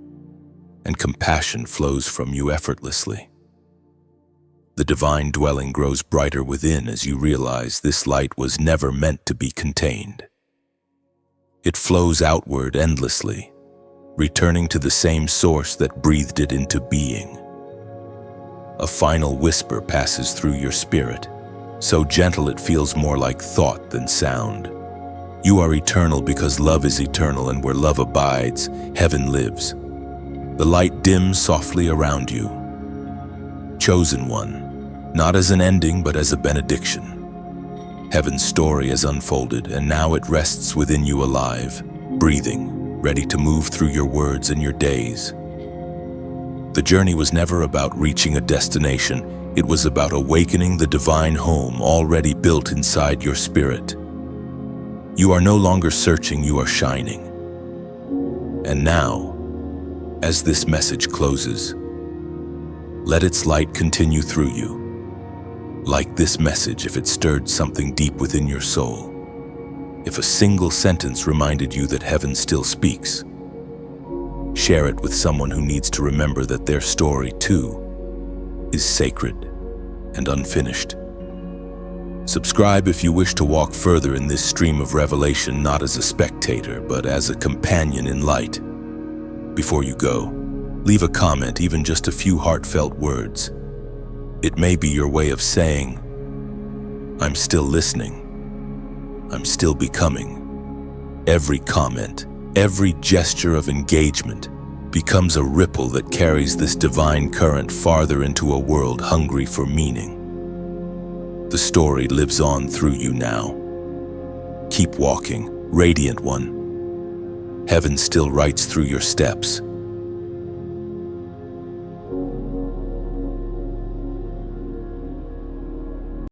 and compassion flows from you effortlessly. The divine dwelling grows brighter within as you realize this light was never meant to be contained. It flows outward endlessly, returning to the same source that breathed it into being. A final whisper passes through your spirit, so gentle it feels more like thought than sound. You are eternal because love is eternal, and where love abides, heaven lives. The light dims softly around you. Chosen one, not as an ending but as a benediction. Heaven's story has unfolded, and now it rests within you, alive, breathing, ready to move through your words and your days. The journey was never about reaching a destination. It was about awakening the divine home already built inside your spirit. You are no longer searching, you are shining. And now, as this message closes, let its light continue through you. Like this message, if it stirred something deep within your soul, if a single sentence reminded you that heaven still speaks, share it with someone who needs to remember that their story, too, is sacred and unfinished. Subscribe if you wish to walk further in this stream of revelation, not as a spectator, but as a companion in light. Before you go, leave a comment, even just a few heartfelt words. It may be your way of saying, "I'm still listening. I'm still becoming." Every comment, every gesture of engagement becomes a ripple that carries this divine current farther into a world hungry for meaning. The story lives on through you now. Keep walking, radiant one. Heaven still writes through your steps,